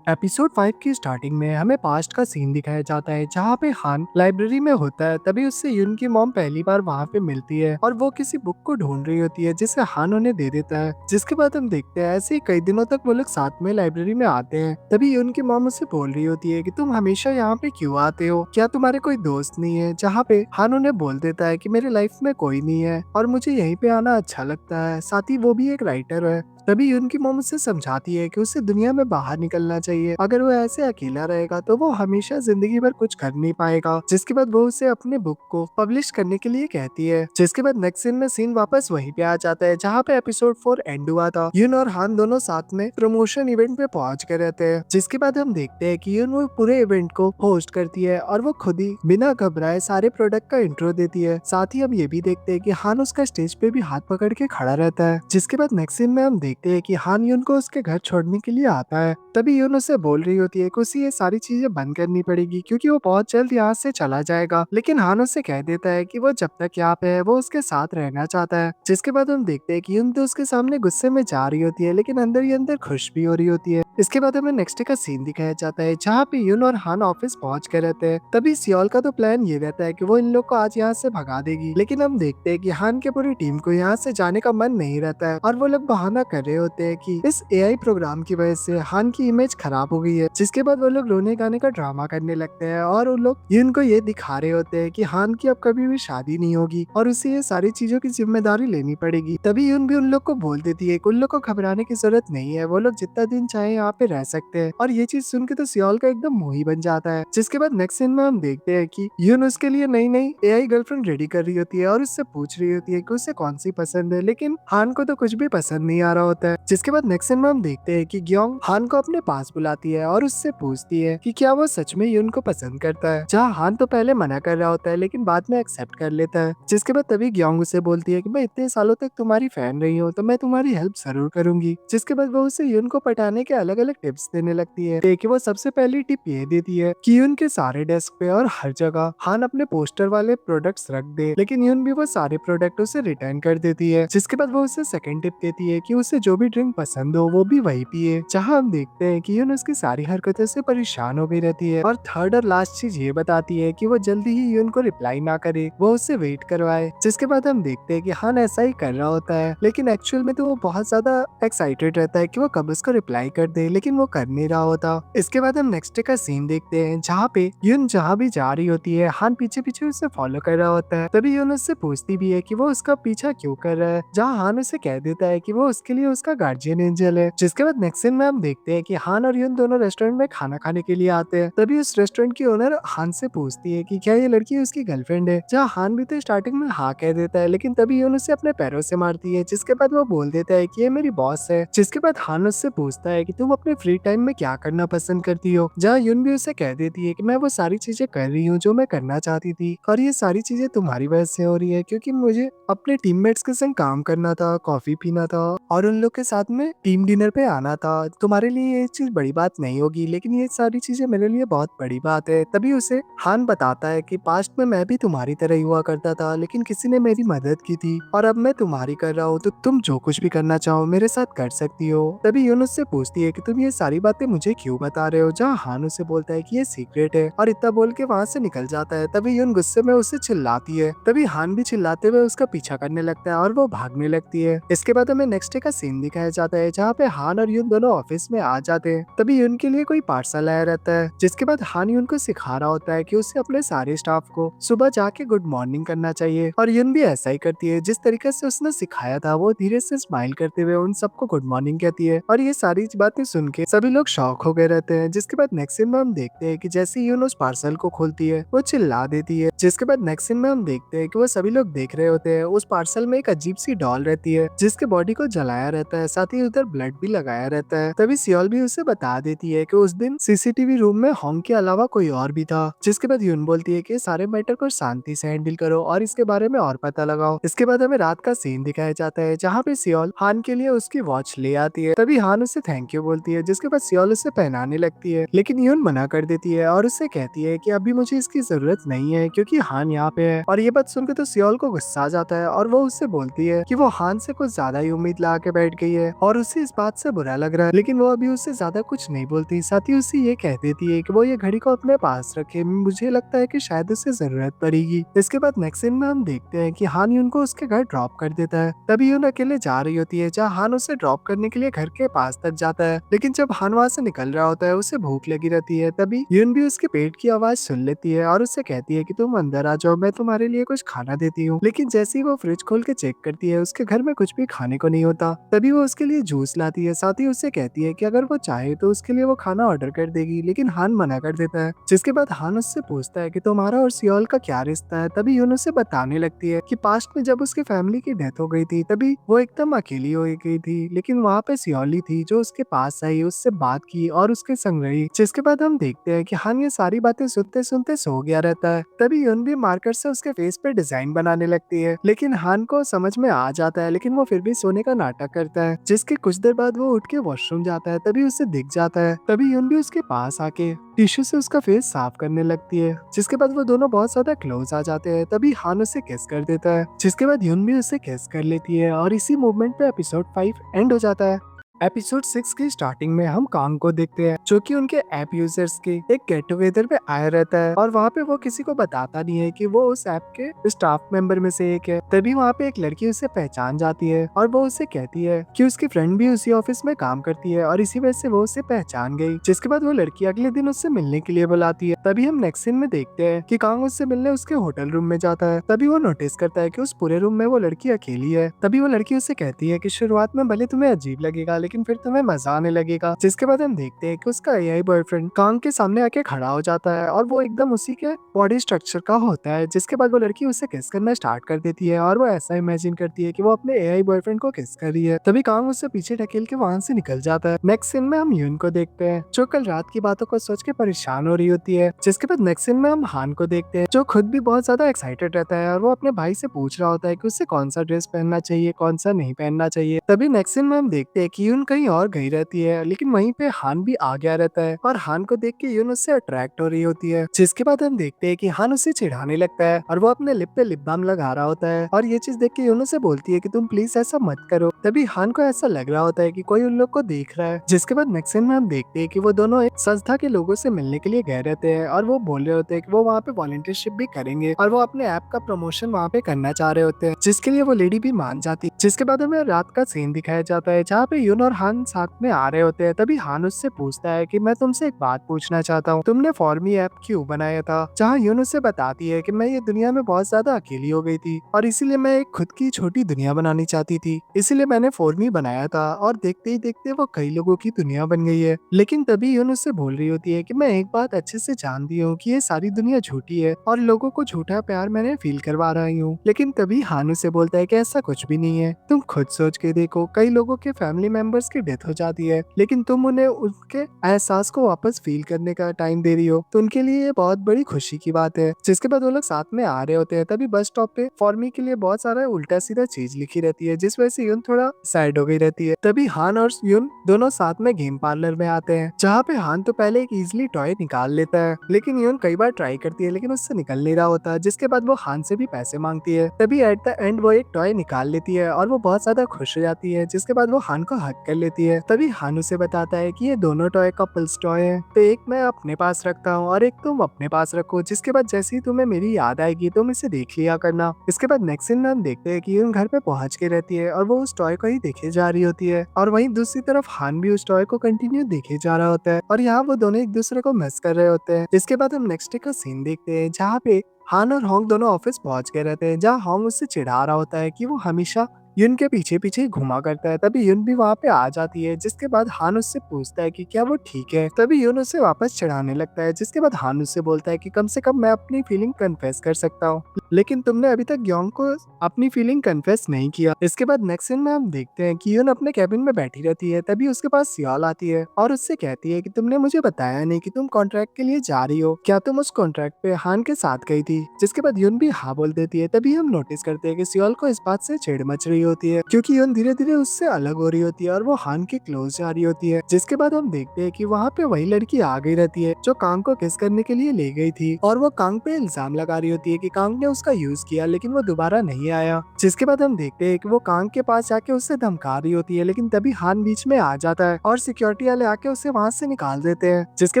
एपिसोड 5 की स्टार्टिंग में हमें पास्ट का सीन दिखाया जाता है, जहाँ पे हान लाइब्रेरी में होता है। तभी उससे यून की मॉम पहली बार वहाँ पे मिलती है और वो किसी बुक को ढूंढ रही होती है जिसे हान उन्हें दे देता है। जिसके बाद हम देखते हैं ऐसे ही कई दिनों तक वो लोग साथ में लाइब्रेरी में आते हैं। तभी यून की मॉम उससे बोल रही होती है कि तुम हमेशा यहाँ पे क्यों आते हो, क्या तुम्हारे कोई दोस्त नहीं है। जहाँ पे हान उन्हें बोल देता है कि मेरे लाइफ में कोई नहीं है और मुझे यहीं पे आना अच्छा लगता है, साथ ही वो भी एक राइटर है। तभी यून की मॉम उससे समझाती है कि उसे दुनिया में बाहर निकलना चाहिए, अगर वो ऐसे अकेला रहेगा तो वो हमेशा जिंदगी भर कुछ कर नहीं पाएगा। जिसके बाद वो उसे अपने बुक को पब्लिश करने के लिए कहती है। जिसके बाद नेक्स्ट सीन में सीन वापस वहीं पे आ जाता है जहाँ पे एपिसोड 4 एंड हुआ था। यून और हान दोनों साथ में प्रमोशन इवेंट पे पहुंच गए रहते हैं। जिसके बाद हम देखते हैं कि यून वो पूरे इवेंट को होस्ट करती है और वो खुद ही बिना घबराए सारे प्रोडक्ट का इंट्रो देती है। साथ ही हम ये भी देखते हैं कि हान उसका स्टेज पे भी हाथ पकड़ के खड़ा रहता है। जिसके बाद नेक्स्ट सीन में हम देखते हैं कि हान यून को उसके घर छोड़ने के लिए आता है। तभी यून उसे बोल रही होती है कि उसे ये सारी चीजें बंद करनी पड़ेगी क्योंकि वो बहुत जल्द यहाँ से चला जाएगा। लेकिन हान उसे कह देता है कि वो जब तक यहाँ पे है वो उसके साथ रहना चाहता है। जिसके बाद हम देखते हैं कि यून तो उसके सामने गुस्से में जा रही होती है, लेकिन अंदर ही अंदर खुश भी हो रही होती है। इसके बाद हमें नेक्स्ट डे का सीन दिखाया जाता है जहाँ पे यून और हान ऑफिस पहुंच गए रहते हैं। तभी सियोल का तो प्लान ये रहता है कि वो इन लोग को आज यहाँ से भगा देगी, लेकिन हम देखते हैं कि हान के पूरी टीम को यहाँ से जाने का मन नहीं रहता है और वो लोग बहाना कर रहे होते हैं कि इस एआई प्रोग्राम की वजह से हान की इमेज खराब हो गई है, जिसके बाद वो लोग रोने गाने का ड्रामा करने लगते हैं और उन लोग यून को ये दिखा रहे होते हैं कि हान की अब कभी भी शादी नहीं होगी और उसे ये सारी चीजों की जिम्मेदारी लेनी पड़ेगी। तभी यून भी उन लोग को बोल देती है कि उन लोग को घबराने की जरूरत नहीं है, वो लोग जितना दिन चाहे यहाँ पे रह सकते हैं। और ये चीज सुन के तो सियोल का एकदम मुंह ही बन जाता है। जिसके बाद नेक्स्ट सीन में हम देखते हैं कि यून उसके लिए नई नई एआई गर्लफ्रेंड रेडी कर रही होती है और उससे पूछ रही होती है कि उसे कौन सी पसंद है, लेकिन हान को तो कुछ भी पसंद नहीं आ रहा होता है। जिसके बाद नेक्स्ट सीन में हम देखते हैं कि ग्योंग हान को अपने पास बुलाती है और उससे पूछती है कि क्या वो सच में यून को पसंद करता है, जहाँ हान तो पहले मना कर रहा होता है लेकिन बाद में एक्सेप्ट कर लेता है। जिसके बाद तभी ग्योंग उसे बोलती है कि मैं इतने सालों तक तुम्हारी फैन रही हूँ तो मैं तुम्हारी हेल्प जरूर करूंगी। जिसके बाद वो उसे यून को पटाने के अलग अलग टिप्स देने लगती है। देखिए वो सबसे पहली टिप ये देती है कि यून के सारे डेस्क पे और हर जगह हान अपने पोस्टर वाले प्रोडक्ट्स रख दे, लेकिन यून भी वो सारे प्रोडक्ट उसे रिटर्न कर देती है। जिसके बाद वो उसे सेकंड टिप देती है कि उसे जो भी ड्रिंक पसंद हो वो भी वही पिए, जहाँ हम देखते हैं कि यून उसकी सारी हरकतों से परेशान हो गई रहती है। और थर्ड और लास्ट चीज ये बताती है कि वो जल्दी ही यून को रिप्लाई ना करे, वो उससे वेट करवाए। जिसके बाद हम देखते हैं कि हान ऐसा ही कर रहा होता है, लेकिन एक्चुअल में तो वो बहुत ज्यादा एक्साइटेड रहता है कि वो कब उसको रिप्लाई कर दे, लेकिन वो कर नहीं रहा होता। इसके बाद हम नेक्स्ट डे का सीन देखते हैं जहाँ पे यून जहाँ भी जा रही होती है हान पीछे पीछे उसे फॉलो कर रहा होता है। तभी यून उससे पूछती भी है कि वो उसका पीछा क्यों कर रहा है, जहाँ हान उसे कह देता है कि वो उसके लिए उसका गार्जियन एंजल है। जिसके बाद नेक्स्ट सीन में हम देखते हैं कि हान और यून दोनों रेस्टोरेंट में खाना खाने के लिए आते हैं। तभी उस रेस्टोरेंट की ओनर हान से पूछती है कि क्या ये लड़की उसकी गर्लफ्रेंड है, जहाँ हान भी तो स्टार्टिंग में हाँ कह देता है, लेकिन तभी यून उसे अपने पैरों से मारती है। जिसके बाद वो बोल देता है कि ये मेरी बॉस है। जिसके बाद हान उससे पूछता है कि तुम अपने फ्री टाइम में क्या करना पसंद करती हो, जहाँ यून भी उसे कह देती है कि मैं वो सारी चीजें कर रही हूँ जो मैं करना चाहती थी और ये सारी चीजें तुम्हारी वजह से हो रही है, क्योंकि मुझे अपने टीममेट्स के संग काम करना था, कॉफी पीना था और उन लोग के साथ में टीम डिनर पे आना था। तुम्हारे लिए ये चीज बड़ी बात नहीं होगी, लेकिन ये सारी चीजें मेरे लिए बहुत बड़ी बात है। तभी उसे हान बताता है कि पास्ट में मैं भी तुम्हारी तरह ही हुआ करता था, लेकिन किसी ने मेरी मदद की थी और अब मैं तुम्हारी कर रहा हूँ, तो तुम जो कुछ भी करना चाहो मेरे साथ कर सकती हो। तभी यून उससे पूछती है कि तुम ये सारी बातें मुझे क्यों बता रहे हो, जहाँ हान उसे बोलता है कि ये सीक्रेट है और इतना बोल के वहाँ से निकल जाता है। तभी यून गुस्से में उसे चिल्लाती है। तभी हान भी चिल्लाते हुए उसका पीछा करने लगता है और वो भागने लगती है। इसके बाद हमें नेक्स्ट डे का सीन दिखाया जाता है जहाँ पे हान और यून दोनों ऑफिस में आ जाते हैं। तभी यून के लिए कोई पार्सल आया रहता है। जिसके बाद हान यून को सिखा रहा होता है कि उसे अपने सारे स्टाफ को सुबह जाके गुड मॉर्निंग करना चाहिए और यून भी ऐसा ही करती है। जिस तरीके से उसने सिखाया था वो धीरे से स्माइल करते हुए उन सबको गुड मॉर्निंग कहती है और ये सारी बातें सुन के सभी लोग शॉक हो गए रहते हैं। जिसके बाद नेक्स्ट सीन में हम देखते हैं कि जैसे यून उस पार्सल को खोलती है वो चिल्ला देती है। जिसके बाद नेक्स्ट सीन में हम देखते हैं कि वो सभी लोग देख रहे होते हैं उस पार्सल में एक अजीब सी डॉल रहती है जिसके बॉडी को जलाया रहता है, साथ ही उधर ब्लड भी लगाया रहता है। तभी सियोल भी उसे बता देती है कि उस दिन सीसीटीवी रूम में होंग के अलावा कोई और भी था। जिसके बाद यून बोलती है कि सारे मैटर को शांति से हैंडल करो और इसके बारे में और पता लगाओ। इसके बाद हमें रात का सीन दिखाया जाता है जहाँ पे सियोल हान के लिए उसकी वॉच ले आती है। तभी हान उसे थैंक यू बोलती है, जिसके बाद सियोल उसे पहनाने लगती है, लेकिन यून मना कर देती है और उससे कहती है कि अभी मुझे इसकी जरूरत नहीं है क्योंकि हान यहाँ पे है। और ये बात सुनकर तो सियोल को गुस्सा आ जाता है और वो उससे बोलती है कि वो हान से कुछ ज्यादा ही उम्मीद लगा के बैठ गई है और उसे इस बात से बुरा लग रहा है, लेकिन वो अभी उससे ज्यादा कुछ नहीं बोलती। साथ ही उसे ये कह देती है कि वो ये घड़ी को अपने पास रखे, मुझे लगता है कि शायद उसे जरूरत पड़ेगी। इसके बाद नेक्स्ट सीन में हम देखते हैं कि हान यून को उसके घर ड्रॉप कर देता है। तभी यून अकेले जा रही होती है जहाँ हान उसे ड्रॉप करने के लिए घर के पास तक जाता है, लेकिन जब हान वहाँ से निकल रहा होता है उसे भूख लगी रहती है। तभी यून भी उसके पेट की आवाज सुन लेती है और उससे कहती है कि तुम अंदर आ जाओ, मैं तुम्हारे लिए कुछ खाना देती हूँ। लेकिन जैसे ही वो फ्रिज खोल के चेक करती है उसके घर में कुछ भी खाने को नहीं होता। तभी वो उसके लिए जूस लाती है, साथ ही उससे कहती है कि अगर वो चाहे तो उसके लिए वो खाना ऑर्डर कर देगी, लेकिन हान मना कर देता है। जिसके बाद हान उससे पूछता है कि तुम्हारा और सियोल का क्या रिश्ता है। तभी यून उसे बताने लगती है कि पास्ट में जब उसकी फैमिली की डेथ हो गई थी तभी वो एकदम अकेली हो गई थी, लेकिन वहाँ पे सियोली थी जो उसके पास आई, उससे बात की और उसके संग रही। जिसके बाद हम देखते हैं कि हान ये सारी बातें सुनते सुनते सो गया रहता है। तभी यून भी मार्कर से उसके फेस पे डिजाइन बनाने लगती है, लेकिन हान को समझ में आ जाता है, लेकिन वो फिर भी सोने का नाटक करता है। जिसके कुछ देर बाद वो उठ के वॉशरूम जाता है, तभी उसे दिख जाता है। तभी यून भी उसके पास आके टिश्यू से उसका फेस साफ करने लगती है। जिसके बाद वो दोनों बहुत ज्यादा क्लोज आ जाते हैं। तभी हान उसे किस कर देता है, जिसके बाद यून भी उसे किस कर लेती है और इसी मूवमेंट पे एपिसोड 5 एंड हो जाता है। एपिसोड 6 की स्टार्टिंग में हम कांग को देखते हैं जो कि उनके ऐप यूजर्स के एक गेट टुगेदर पे आया रहता है और वहाँ पे वो किसी को बताता नहीं है कि वो उस ऐप के स्टाफ मेंबर में से एक है। तभी वहाँ पे एक लड़की उसे पहचान जाती है और वो उसे कहती है कि उसकी फ्रेंड भी उसी ऑफिस में काम करती है और इसी वजह से वो उसे पहचान गई। जिसके बाद वो लड़की अगले दिन उससे मिलने के लिए बुलाती है। तभी हम नेक्स्ट सीन में देखते हैं कि कांग उससे मिलने उसके होटल रूम में जाता है। तभी वो नोटिस करता है कि उस पूरे रूम में वो लड़की अकेली है। तभी वो लड़की उसे कहती है कि शुरुआत में भले तुम्हें अजीब लगेगा लेकिन फिर तुम्हें मजा आने लगेगा। जिसके बाद हम देखते हैं कि उसका एआई बॉयफ्रेंड कांग के सामने आके खड़ा हो जाता है और वो एकदम उसी के बॉडी स्ट्रक्चर का होता है। जिसके बाद वो लड़की उसे किस करना स्टार्ट कर देती है और वो ऐसा इमेजिन करती है कि वो अपने एआई बॉयफ्रेंड को किस कर रही है। तभी कांग उससे पीछे ढकेल के वहां से निकल जाता है। नेक्स्ट सीन में हम यून को देखते हैं जो कल रात की बातों को सोच के परेशान हो रही होती है। जिसके बाद नेक्स्ट सीन में हम हान को देखते हैं जो खुद भी बहुत ज्यादा एक्साइटेड रहता है और वो अपने भाई से पूछ रहा होता है कि उसे कौन सा ड्रेस पहनना चाहिए कौन सा नहीं पहनना चाहिए। तभी नेक्स्ट सीन में हम देखते हैं कि यून कहीं और गई रहती है लेकिन वहीं पे हान भी आ गया रहता है और हान को देख के यून उससे अट्रैक्ट हो रही होती है। जिसके बाद हम देखते हैं कि हान उसे चिढ़ाने लगता है और वो अपने लिप पे लिप बाम लगा रहा होता है और ये चीज देख के यून उसे बोलती है कि तुम प्लीज ऐसा मत करो। तभी हान को ऐसा लग रहा होता है कि कोई उन लोग को देख रहा है। जिसके बाद नेक्स्ट सीन में हम देखते हैं कि वो दोनों एक संस्था के लोगों से मिलने के लिए गए रहते हैं और वो बोल रहे होते हैं कि वो वहाँ पे वॉलंटियरशिप भी करेंगे और वो अपने ऐप का प्रमोशन वहाँ पे करना चाह रहे होते हैं। जिसके लिए वो लेडी भी मान जाती है। जिसके बाद हमें रात का सीन दिखाया जाता है जहाँ पे यून और हान साथ में आ रहे होते हैं। तभी हान उससे पूछता है कि मैं तुमसे एक बात पूछना चाहता हूँ, तुमने फॉर्मी ऐप क्यों बनाया था? जहाँ यून उससे बताती है कि मैं ये दुनिया में बहुत ज्यादा अकेली हो गई थी और इसीलिए मैं एक खुद की छोटी दुनिया बनानी चाहती थी, इसीलिए मैंने फॉर्मी बनाया था और देखते ही देखते वो कई लोगों की दुनिया बन गई है। लेकिन तभी यून उससे बोल रही होती है कि मैं एक बात अच्छे से जानती हूँ कि ये सारी दुनिया झूठी है और लोगों को झूठा प्यार मैंने फील करवा रही हूँ। लेकिन तभी हान उसे बोलता है कि ऐसा कुछ भी नहीं है, तुम खुद सोच के देखो, कई लोगों के फैमिली मेंबर्स की डेथ हो जाती है लेकिन तुम उन्हें उनके एहसास को वापस फील करने का टाइम दे रही हो, तो उनके लिए ये बहुत बड़ी खुशी की बात है। जिसके बाद वो लोग साथ में आ रहे होते हैं। तभी बस स्टॉप पे फॉर्मी के लिए बहुत सारा उल्टा सीधा चीज लिखी रहती है जिस वजह से यून थोड़ा सैड हो गई रहती है। तभी हान और यून दोनों साथ में गेम पार्लर में आते हैं जहाँ पे हान तो पहले एक इजिली टॉय निकाल लेता है लेकिन यून कई बार ट्राई करती है लेकिन उससे निकल नहीं रहा होता। जिसके बाद वो हान से भी पैसे मांगती है। तभी एट द एंड वो एक टॉय निकाल लेती है और वो बहुत ज्यादा खुश हो जाती है। जिसके बाद वो हान को हक कर लेती है। तभी हान उसे बताता है कि ये दोनों टॉय कपल्स टॉय है, तो एक मैं अपने पास रखता हूँ और एक तुम अपने पास रखो। जिसके बाद जैसे ही तुम्हें मेरी याद आएगी तुम इसे देख लिया करना। इसके बाद नेक्स्ट सीन में हम देखते हैं कि यून घर पे पहुंच के रहती है और वो उस टॉय को ही देखे जा रही होती है और वहीं दूसरी तरफ हान भी उस टॉय को कंटिन्यू देखे जा रहा होता है और यहाँ वो दोनों एक दूसरे को मिस कर रहे होते हैं। इसके बाद हम नेक्स्ट डे का सीन देखते हैं जहाँ पे हान और होंग दोनों ऑफिस पहुंच गए रहते हैं जहाँ होंग उससे चिढ़ा रहा होता है कि वो हमेशा यून के पीछे पीछे ही घुमा करता है। तभी यून भी वहाँ पे आ जाती है। जिसके बाद हान उससे पूछता है कि क्या वो ठीक है। तभी यून उससे वापस चढ़ाने लगता है। जिसके बाद हान उससे बोलता है कि कम से कम मैं अपनी फीलिंग कन्फेस कर सकता हूँ लेकिन तुमने अभी तक योंग को अपनी फीलिंग कन्फेस नहीं किया। इसके बाद नेक्स्ट सीन में हम देखते हैं कि यून अपने कैबिन में बैठी रहती है। तभी उसके पास सियाल आती है और उससे कहती है कि तुमने मुझे बताया नहीं कि तुम कॉन्ट्रैक्ट के लिए जा रही हो, क्या तुम उस कॉन्ट्रैक्ट पे हान के साथ गई थी? जिसके बाद यून भी हाँ बोल देती है। तभी हम नोटिस करते हैं कि सियाल को इस बात से चिढ़ मच रही होती है क्योंकि यून धीरे धीरे उससे अलग हो रही होती है और वो हान के क्लोज जा रही होती है। जिसके बाद हम देखते हैं कि वहाँ पे वही लड़की आ गई रहती है जो कांग को किस करने के लिए ले गई थी और वो कांग पे इल्जाम लगा रही होती है कि कांग ने उसका यूज किया लेकिन वो दोबारा नहीं आया। जिसके बाद हम देखते हैं कि वो कांग के पास जाके उससे धमका रही होती है लेकिन तभी हान बीच में आ जाता है और सिक्योरिटी वाले आके उसे वहां से निकाल देते हैं। जिसके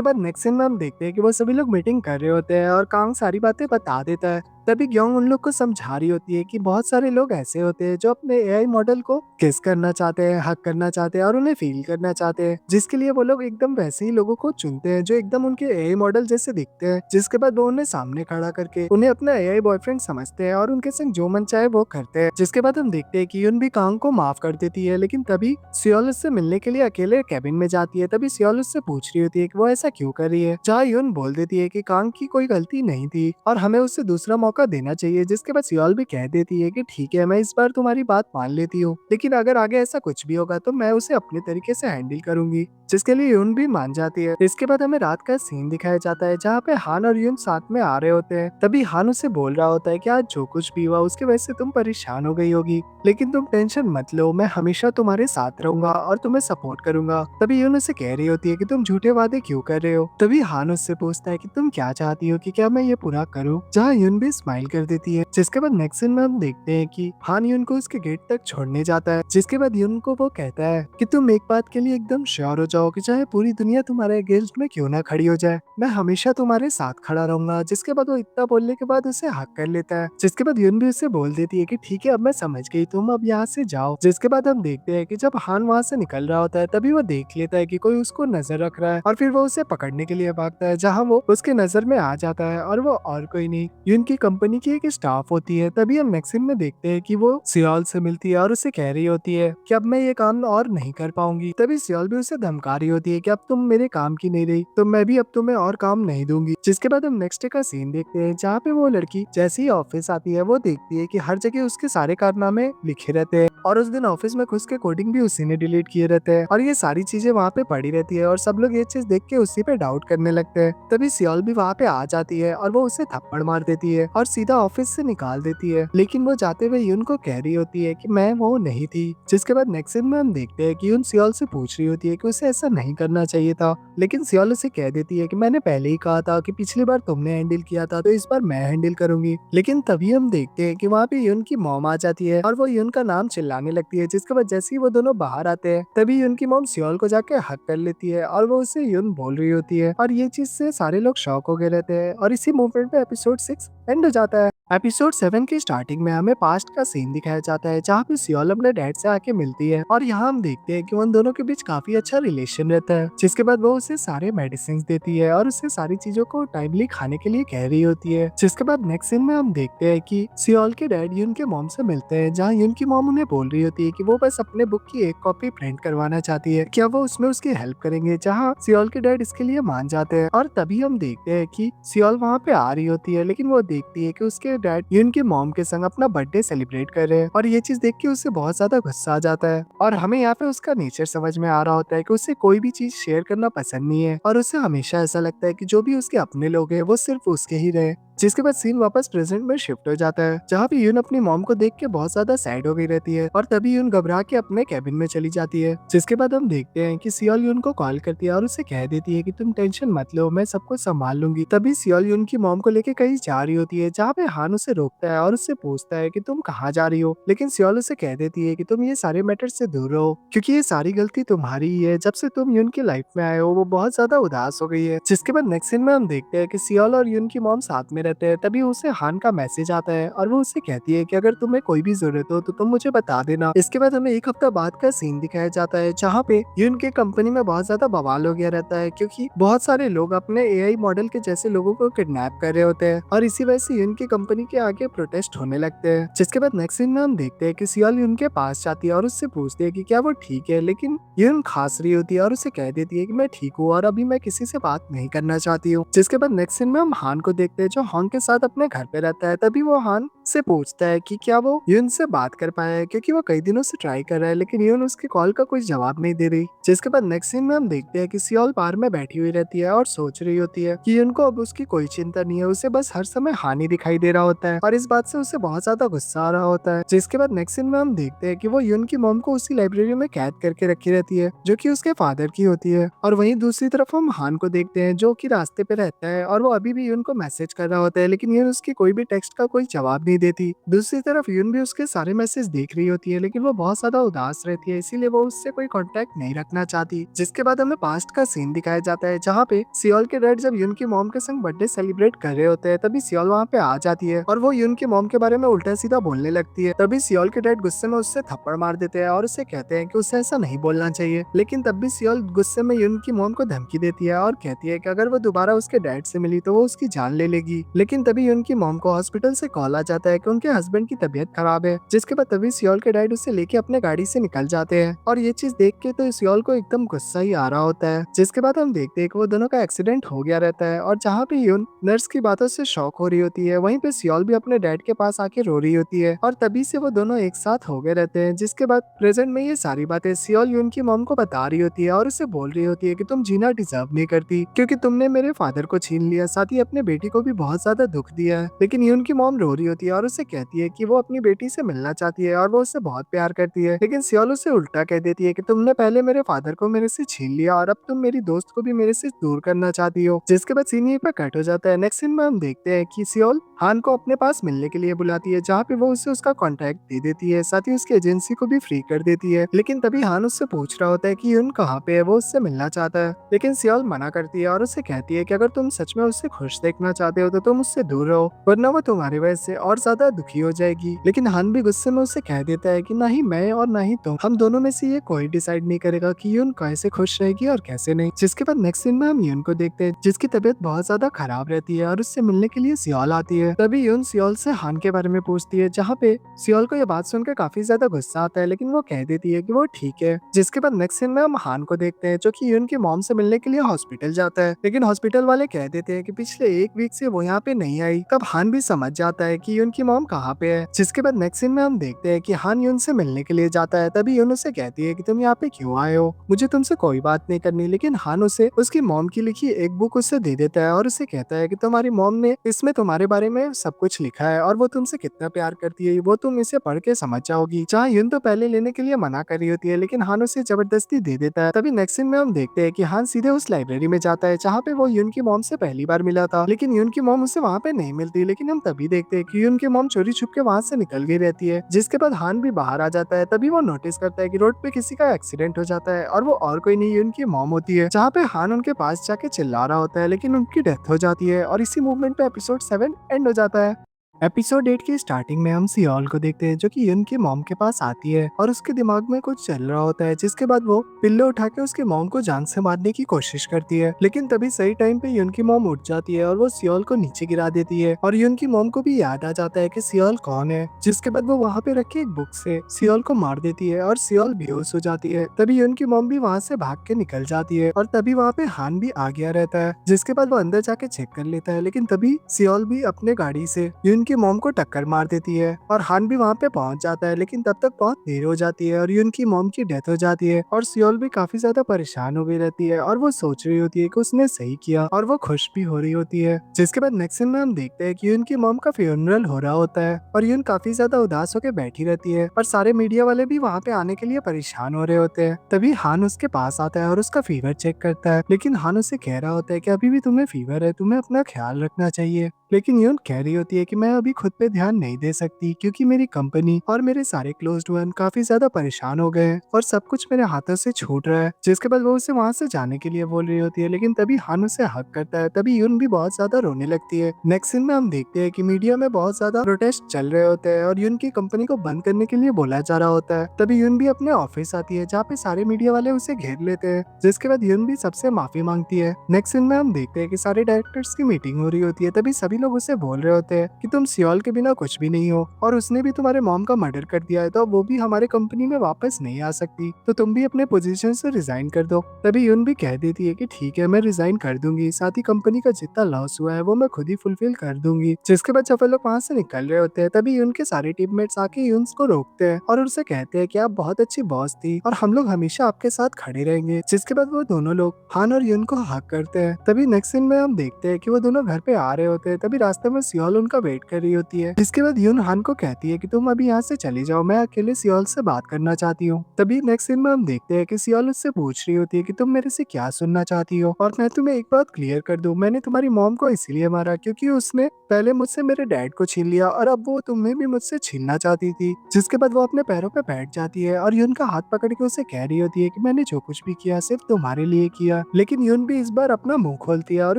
बाद नेक्स्ट सीन में हम देखते हैं कि वो सभी लोग मीटिंग कर रहे होते हैं और कांग सारी बातें बता देता है। तभी ग्योंग उन लोग को समझा रही होती है कि बहुत सारे लोग ऐसे होते हैं जो अपने एआई मॉडल को किस करना चाहते हैं, हक करना चाहते हैं और उन्हें फील करना चाहते हैं, जिसके लिए वो लोग एकदम वैसे ही लोगों को चुनते हैं जो एकदम उनके एआई मॉडल जैसे दिखते हैं। जिसके बाद वो उन्हें सामने खड़ा करके उन्हें अपना एआई बॉयफ्रेंड समझते हैं और उनके संग जो मन चाहे वो करते हैं। जिसके बाद हम देखते हैं कि यून भी कांग को माफ कर देती है लेकिन तभी सियोल उससे मिलने के लिए अकेले कैबिन में जाती है। तभी सियोल उससे पूछ रही होती है कि वो ऐसा क्यों कर रही है, जहाँ यून बोल देती है कि कांग की कोई गलती नहीं थी और हमें उससे दूसरा मौका देना चाहिए। जिसके बाद सियोल भी कह देती है कि ठीक है, मैं इस बार तुम्हारी बात मान लेती हूँ लेकिन अगर आगे ऐसा कुछ भी होगा तो मैं उसे अपने तरीके से हैंडल करूंगी, जिसके लिए यून भी मान जाती है। इसके बाद हमें रात का सीन दिखाया जाता है जहाँ पे हान और यून साथ में आ रहे होते हैं। तभी हान उसे बोल रहा होता है कि आज जो कुछ भी हुआ उसके वजह से तुम परेशान हो गई होगी लेकिन तुम टेंशन मत लो, मैं हमेशा तुम्हारे साथ रहूंगा और तुम्हें सपोर्ट करूंगा। तभी यून उसे कह रही होती है कि तुम झूठे वादे क्यों कर रहे हो। तभी हान उससे पूछता है कि तुम क्या चाहती हो कि क्या मैं ये पूरा करूँ, जहाँ यून भी स्माइल कर देती है। जिसके बाद नेक्स्ट सीन में हम देखते हैं कि हान यून को उसके गेट तक छोड़ने जाता है। जिसके बाद यून को वो कहता है कि तुम एक बात के लिए एकदम श्योर हो जाओ कि चाहे पूरी दुनिया तुम्हारे अगेंस्ट में क्यों ना खड़ी हो जाए, मैं हमेशा तुम्हारे साथ खड़ा रहूंगा। जिसके बाद वो इतना बोलने के बाद उसे हक कर लेता है। जिसके बाद यून भी उसे बोल देती है कि ठीक है, अब मैं समझ गई, तुम अब यहाँ से जाओ। जिसके बाद हम देखते हैं कि जब हान वहाँ से निकल रहा होता है तभी वो देख लेता है कि कोई उसको नजर रख रहा है और फिर वो उसे पकड़ने के लिए भागता है, जहाँ वो उसके नजर में आ जाता है और वो और कोई नहीं यून की कंपनी की एक स्टाफ होती है। तभी हम नेक्स्ट सीन में देखते हैं कि वो सियोल से मिलती है और उसे कह रही होती है कि अब मैं ये काम और नहीं कर पाऊंगी। तभी सियोल भी उसे धमका रही होती है कि अब तुम मेरे काम की नहीं रही तो मैं भी अब तुम्हें और काम नहीं दूंगी। जिसके बाद हम नेक्स्ट डे का सीन देखते हैं, जहाँ पे वो लड़की जैसे ही ऑफिस आती है वो देखती है कि हर जगह उसके सारे कारनामे लिखे रहते हैं और उस दिन ऑफिस में खुद के कोडिंग भी उसी ने डिलीट किए रहते हैं और ये सारी चीजें वहाँ पे पड़ी रहती है और सब लोग ये चीज देख के उसी पे डाउट करने लगते हैं। तभी सियोल भी वहाँ पे आ जाती है और वो उसे थप्पड़ मार देती है और सीधा ऑफिस से निकाल देती है। लेकिन वो जाते हुए यून को कह रही होती है कि मैं वो नहीं थी। जिसके बाद नेक्स्ट सीन में हम देखते हैं कि यून सियोल से पूछ रही होती है कि उसे ऐसा नहीं करना चाहिए था, लेकिन सियोल उसे कह देती है कि मैंने पहले ही कहा था कि पिछली बार तुमने हैंडल किया था तो इस बार मैं हैंडल करूंगी। लेकिन तभी हम देखते हैं कि वहाँ पे यून की मॉम आ जाती है और वो यून का नाम चिल्लाने लगती है। जिसके बाद जैसे ही वो दोनों बाहर आते हैं तभी यून की मॉम सियोल को जाके हक कर लेती है और वो उसे यून बोल रही होती है और ये चीज से सारे लोग शॉक हो गए रहते हैं और इसी मूवमेंट पे एपिसोड 6 एंड हो जाता है। एपिसोड 7 की स्टार्टिंग में हमें पास्ट का सीन दिखाया जाता है, जहाँ पे सियोल अपने डैड से आके मिलती है और यहाँ हम देखते हैं कि उन दोनों के बीच काफी अच्छा रिलेशन रहता है। जिसके बाद वो उसे सारे मेडिसिन देती है और उसे सारी चीजों को टाइमली खाने के लिए कह रही होती है। जिसके बाद नेक्स्ट सीन में हम देखते हैं कि सियोल के डैड यून के मॉम से मिलते हैं, जहाँ यून की मॉम उन्हें बोल रही होती है कि वो बस अपने बुक की एक कॉपी प्रिंट करवाना चाहती है, क्या वो उसमें उसकी हेल्प करेंगे, जहाँ सियोल के डैड इसके लिए मान जाते हैं। और तभी हम देखते हैं कि सियोल वहाँ पे आ रही होती है, लेकिन वो देखती है कि उसके डैड यून की मॉम के संग अपना बर्थडे सेलिब्रेट कर रहे हैं और ये चीज देख के उसे बहुत ज्यादा गुस्सा आ जाता है और हमें यहाँ पे उसका नेचर समझ में आ रहा होता है कि उसे कोई भी चीज शेयर करना पसंद नहीं है और उसे हमेशा ऐसा लगता है कि जो भी उसके अपने लोग हैं वो सिर्फ उसके ही रहे। जिसके बाद सीन वापस प्रेजेंट में शिफ्ट हो जाता है, जहाँ पे यून अपनी मॉम को देख के बहुत ज्यादा सैड हो गई रहती है और तभी यून घबरा के अपने कैबिन में चली जाती है। जिसके बाद हम देखते हैं कि सियोल यून को कॉल करती है और उसे कह देती है कि तुम टेंशन मत लो, मैं सब कुछ संभाल लूंगी। तभी सियोल यून की मॉम को लेके कहीं जा रही होती है, जहाँ पे हान उसे रोकता है और उससे पूछता है कि तुम कहाँ जा रही हो, लेकिन सियोल उसे कह देती है कि तुम ये सारे मैटर से दूर रहो क्योंकि ये सारी गलती तुम्हारी ही है। जब से तुम यून की लाइफ में आए हो वो बहुत ज्यादा उदास हो गई है। जिसके बाद नेक्स्ट सीन में हम देखते हैं कि सियोल और यून की मॉम साथ में रहते हैं। तभी उसे हान का मैसेज आता है और वो उससे कहती है कि अगर तुम्हें कोई भी जरूरत हो तो तुम मुझे बता देना। इसके बाद हमें एक हफ्ता बाद का सीन दिखाया जाता है, जहाँ पे यून के कंपनी में बहुत ज्यादा बवाल हो गया रहता है क्योंकि बहुत सारे लोग अपने एआई मॉडल के जैसे लोगों को किडनैप कर रहे होते हैं और इसी वजह से यून की कंपनी के आगे प्रोटेस्ट होने लगते हैं। जिसके बाद नेक्स्ट सीन में हम देखते हैं कि सियोल यून के पास जाती है और उससे पूछती है कि क्या वो ठीक है, लेकिन यून खांस रही होती है और उसे कह देती है कि मैं ठीक हूँ और अभी मैं किसी से बात नहीं करना चाहती हूँ। जिसके बाद नेक्स्ट सीन में हम हान को देखते हैं, जो हान के साथ अपने घर पे रहता है। तभी वो हान से पूछता है कि क्या वो यून से बात कर पाया है, क्योंकि वो कई दिनों से ट्राई कर रहा है लेकिन यून उसके कॉल का कोई जवाब नहीं दे रही। जिसके बाद नेक्स्ट सीन में हम देखते हैं कि सियोल बार में बैठी हुई रहती है और सोच रही होती है कि यून को अब उसकी कोई चिंता नहीं है, उसे बस हर समय हानि दिखाई दे रहा होता है और इस बात से उसे बहुत ज्यादा गुस्सा आ रहा होता है। जिसके बाद नेक्स्ट सीन में हम देखते हैं कि वो यून की मॉम को उसी लाइब्रेरी में कैद करके रखी रहती है जो कि उसके फादर की होती है और वहीं दूसरी तरफ हम हान को देखते हैं जो कि रास्ते पे रहता है और वो अभी भी यून को मैसेज कर रहा होता है, लेकिन यून उसकी कोई भी टेक्स्ट का कोई जवाब नहीं देती। दूसरी तरफ यून भी उसके सारे मैसेज देख रही होती है, लेकिन वो बहुत ज्यादा उदास रहती है, इसीलिए वो उससे कोई कांटेक्ट नहीं रखना चाहती। जिसके बाद हमें पास्ट का सीन दिखाया जाता है, जहाँ पे सियोल के डैड जब यून की मॉम के संग बर्थडे सेलिब्रेट कर रहे होते हैं तभी सियोल वहाँ पे आ जाती है और वो यून की मॉम के बारे में उल्टा सीधा बोलने लगती है। तभी सियोल के डैड गुस्से में उससे थप्पड़ मार देते हैं और उसे कहते हैं कि उसे ऐसा नहीं बोलना चाहिए, लेकिन तब भी सियोल गुस्से में यून की मॉम को धमकी देती है और कहती है कि अगर वो दोबारा उसके डैड से मिली तो वो उसकी जान ले लेगी। लेकिन तभी यून की मॉम को हॉस्पिटल से कॉल आ जाता है कि उनके हस्बैंड की तबीयत खराब है। जिसके बाद तभी सियोल के डैड उसे लेके अपने गाड़ी से निकल जाते हैं और ये चीज देख के तो सियोल को एकदम गुस्सा ही आ रहा होता है। जिसके बाद हम देखते हैं कि वो दोनों का एक्सीडेंट हो गया रहता है और जहाँ पे यून नर्स की बातों से शॉक हो रही होती है, वहीं पे सियोल भी अपने डैड के पास आके रो रही होती है और तभी से वो दोनों एक साथ हो गए रहते हैं। जिसके बाद प्रेजेंट में ये सारी बातें सियोल यून की मॉम को बता रही होती है और उसे बोल रही होती है कि तुम जीना डिजर्व नहीं करती क्योंकि तुमने मेरे फादर को छीन लिया, साथ ही अपने बेटी को भी बहुत बहुत ज्यादा दुख दिया है। लेकिन यून की मॉम रो रही होती है और उससे कहती है कि वो अपनी बेटी से मिलना चाहती है और वो उससे बहुत प्यार करती है। लेकिन सियोल उससे उल्टा कह देती है कि तुमने पहले मेरे फादर को मेरे से छीन लिया और अब तुम मेरी दोस्त को भी मेरे से दूर करना चाहती हो। जिसके बाद सीन यहीं पर कट हो जाता है। नेक्स्ट सीन में हम देखते हैं कि सियोल हान को अपने पास मिलने के लिए बुलाती है, जहाँ पे वो उसे उसका कॉन्टैक्ट दे देती है, साथ ही उसकी एजेंसी को भी फ्री कर देती है। लेकिन तभी हान उससे पूछ रहा होता है कि यून कहाँ पे है, वो उससे मिलना चाहता है। लेकिन सियोल मना करती है और उससे कहती है कि अगर तुम सच में उससे खुश देखना चाहते हो तो तुम उससे दूर रहो, वरना वो तुम्हारी वजह से और ज्यादा दुखी हो जाएगी। लेकिन हान भी गुस्से में उससे कह देता है कि ना ही मैं और ना ही तुम, हम दोनों में से ये कोई डिसाइड नहीं करेगा कि यून कैसे खुश रहेगी और कैसे नहीं। जिसके बाद नेक्स्ट सीन में हम यून को देखते हैं, जिसकी तबीयत बहुत ज्यादा खराब रहती है और उससे मिलने के लिए सियोल आती है। तभी यून सियोल से हान के बारे में पूछती है, जहाँ पे सियोल को ये बात सुनकर काफी ज्यादा गुस्सा आता है, लेकिन वो कह देती है कि वो ठीक है। जिसके बाद नेक्स्ट सीन में हम हान को देखते हैं, जो कि यून की मॉम से मिलने के लिए हॉस्पिटल जाता है। लेकिन हॉस्पिटल वाले कह देते हैं कि पिछले एक वीक से वो यहाँ पे नहीं आई। तब हान भी समझ जाता है कि यून की मॉम कहाँ पे है। जिसके बाद नेक्स्ट सीन में हम देखते हैं कि हान यून से मिलने के लिए जाता है। तभी यून उसे कहती है कि तुम यहाँ पे क्यों आए हो, मुझे तुमसे कोई बात नहीं करनी। लेकिन हान उसे उसकी मॉम की लिखी एक बुक उससे दे देता है और उसे कहता है कि तुम्हारी मॉम ने इसमें तुम्हारे बारे में सब कुछ लिखा है और वो तुमसे कितना प्यार करती है, वो तुम इसे पढ़ के समझ जाओगी। जहाँ यून तो पहले लेने के लिए मना कर रही होती है, लेकिन हान उसे जबरदस्ती दे देता है। तभी नेक्स्ट सीन में हम देखते हैं कि हान सीधे उस लाइब्रेरी में जाता है जहाँ पे वो यून की मॉम से पहली बार मिला था। लेकिन यून की मॉम उसे वहाँ पे नहीं मिलती। लेकिन हम तभी देखते हैं कि यून की मॉम चोरी छुप के वहाँ से निकल गई रहती है। जिसके बाद हान भी बाहर आ जाता है। तभी वो नोटिस करता है कि रोड पे किसी का एक्सीडेंट हो जाता है और वो और कोई नहीं यून की मॉम होती है। जहाँ पे हान उनके पास जाके चिल्ला रहा होता है, लेकिन उनकी डेथ हो जाती है और इसी मूवमेंट पे एपिसोड 7 एंड हो जाता है। एपिसोड 8 की स्टार्टिंग में हम सियोल को देखते हैं, जो कि यून की मॉम के पास आती है और उसके दिमाग में कुछ चल रहा होता है। जिसके बाद वो पिल्ले उठा के उसके मॉम को जान से मारने की कोशिश करती है। लेकिन तभी सही टाइम पे यून की मॉम उठ जाती है और वो सियोल को नीचे गिरा देती है और यून की मॉम को भी याद आ जाता है कि सियोल कौन है। जिसके बाद वो वहाँ पे रखी एक बुक से सियोल को मार देती है और सियोल बेहोश हो जाती है। तभी यून की मॉम भी वहाँ से भाग के निकल जाती है और तभी वहाँ पे हान भी आ गया रहता है। जिसके बाद वो अंदर जाके चेक कर लेता है, लेकिन तभी सियोल भी अपने गाड़ी से यून की मॉम को टक्कर मार देती है और हान भी वहाँ पे पहुंच जाता है। लेकिन तब तक बहुत देर हो जाती है और यून की मॉम की डेथ हो जाती है और सियोल भी काफी ज्यादा परेशान हो गई रहती है और वो सोच रही होती है कि उसने सही किया और वो खुश भी हो रही होती है। जिसके बाद नेक्स्ट सीन में हम देखते हैं कि यून की मॉम का फ्यूनरल हो रहा होता है और यून काफी ज्यादा उदास होकर बैठी रहती है और सारे मीडिया वाले भी वहाँ पे आने के लिए परेशान हो रहे होते हैं। तभी हान उसके पास आता है और उसका फीवर चेक करता है, लेकिन हान उसे कह रहा होता है कि अभी भी तुम्हें फीवर है, तुम्हें अपना ख्याल रखना चाहिए। लेकिन यून कह रही होती है कि मैं अभी खुद पे ध्यान नहीं दे सकती, क्योंकि मेरी कंपनी और मेरे सारे क्लोज्ड वन काफी ज्यादा परेशान हो गए हैं और सब कुछ मेरे हाथों से छूट रहा है। जिसके बाद वो उसे वहाँ से जाने के लिए बोल रही होती है, लेकिन तभी हान उसे हक करता है। तभी यून भी बहुत ज्यादा रोने लगती है। नेक्स्ट सीन में हम देखते हैं कि मीडिया में बहुत ज्यादा प्रोटेस्ट चल रहे होते हैं और यून की कंपनी को बंद करने के लिए बोला जा रहा होता है। तभी यून भी अपने ऑफिस आती है, जहाँ पे सारे मीडिया वाले उसे घेर लेते हैं। जिसके बाद यून भी सबसे माफी मांगती है। नेक्स्ट सीन में हम देखते हैं कि सारे डायरेक्टर्स की मीटिंग हो रही होती है। तभी सभी लोग उसे बोल रहे होते हैं कि तुम सियोल के बिना कुछ भी नहीं हो और उसने भी तुम्हारे मॉम का मर्डर कर दिया है, तो वो भी हमारे कंपनी में वापस नहीं आ सकती, तो तुम भी अपने पोजीशन से रिजाइन कर दो। तभी यून भी कह देती है कि ठीक है, मैं रिजाइन कर दूंगी, साथ ही कंपनी का जितना लॉस हुआ है वो मैं खुद ही फुलफिल कर दूंगी। जिसके बाद जब वो लोग वहाँ से निकल रहे होते हैं, तभी यून के सारे टीममेट्स आके यून को रोकते हैं और उनसे कहते हैं कि आप बहुत अच्छी बॉस थी और हम लोग हमेशा आपके साथ खड़े रहेंगे। जिसके बाद वो दोनों लोग हान और यून को हक करते हैं। तभी नेक्स्ट सीन में हम देखते हैं कि वो दोनों घर पे आ रहे होते हैं। तभी रास्ते में सियोल उनका वेट कर रही होती है। जिसके बाद यून हान को कहती है कि तुम अभी यहाँ से चली जाओ, मैं अकेले सियोल से बात करना चाहती हूँ। तभी नेक्स्ट सीन में हम देखते हैं कि सियोल उससे पूछ रही होती है कि तुम मेरे से क्या सुनना चाहती हो। और मैं तुम्हें एक बात क्लियर कर दूं, मैंने तुम्हारी मॉम को इसीलिए मारा क्योंकि उसने पहले मुझसे मेरे डैड को छीन लिया और अब वो तुम्हें भी मुझसे छीनना चाहती थी। जिसके बाद वो अपने पैरों पे बैठ जाती है और यून का हाथ पकड़ के उसे कह रही होती है कि मैंने जो कुछ भी किया सिर्फ तुम्हारे लिए किया। लेकिन यून भी इस बार अपना मुंह खोलती है और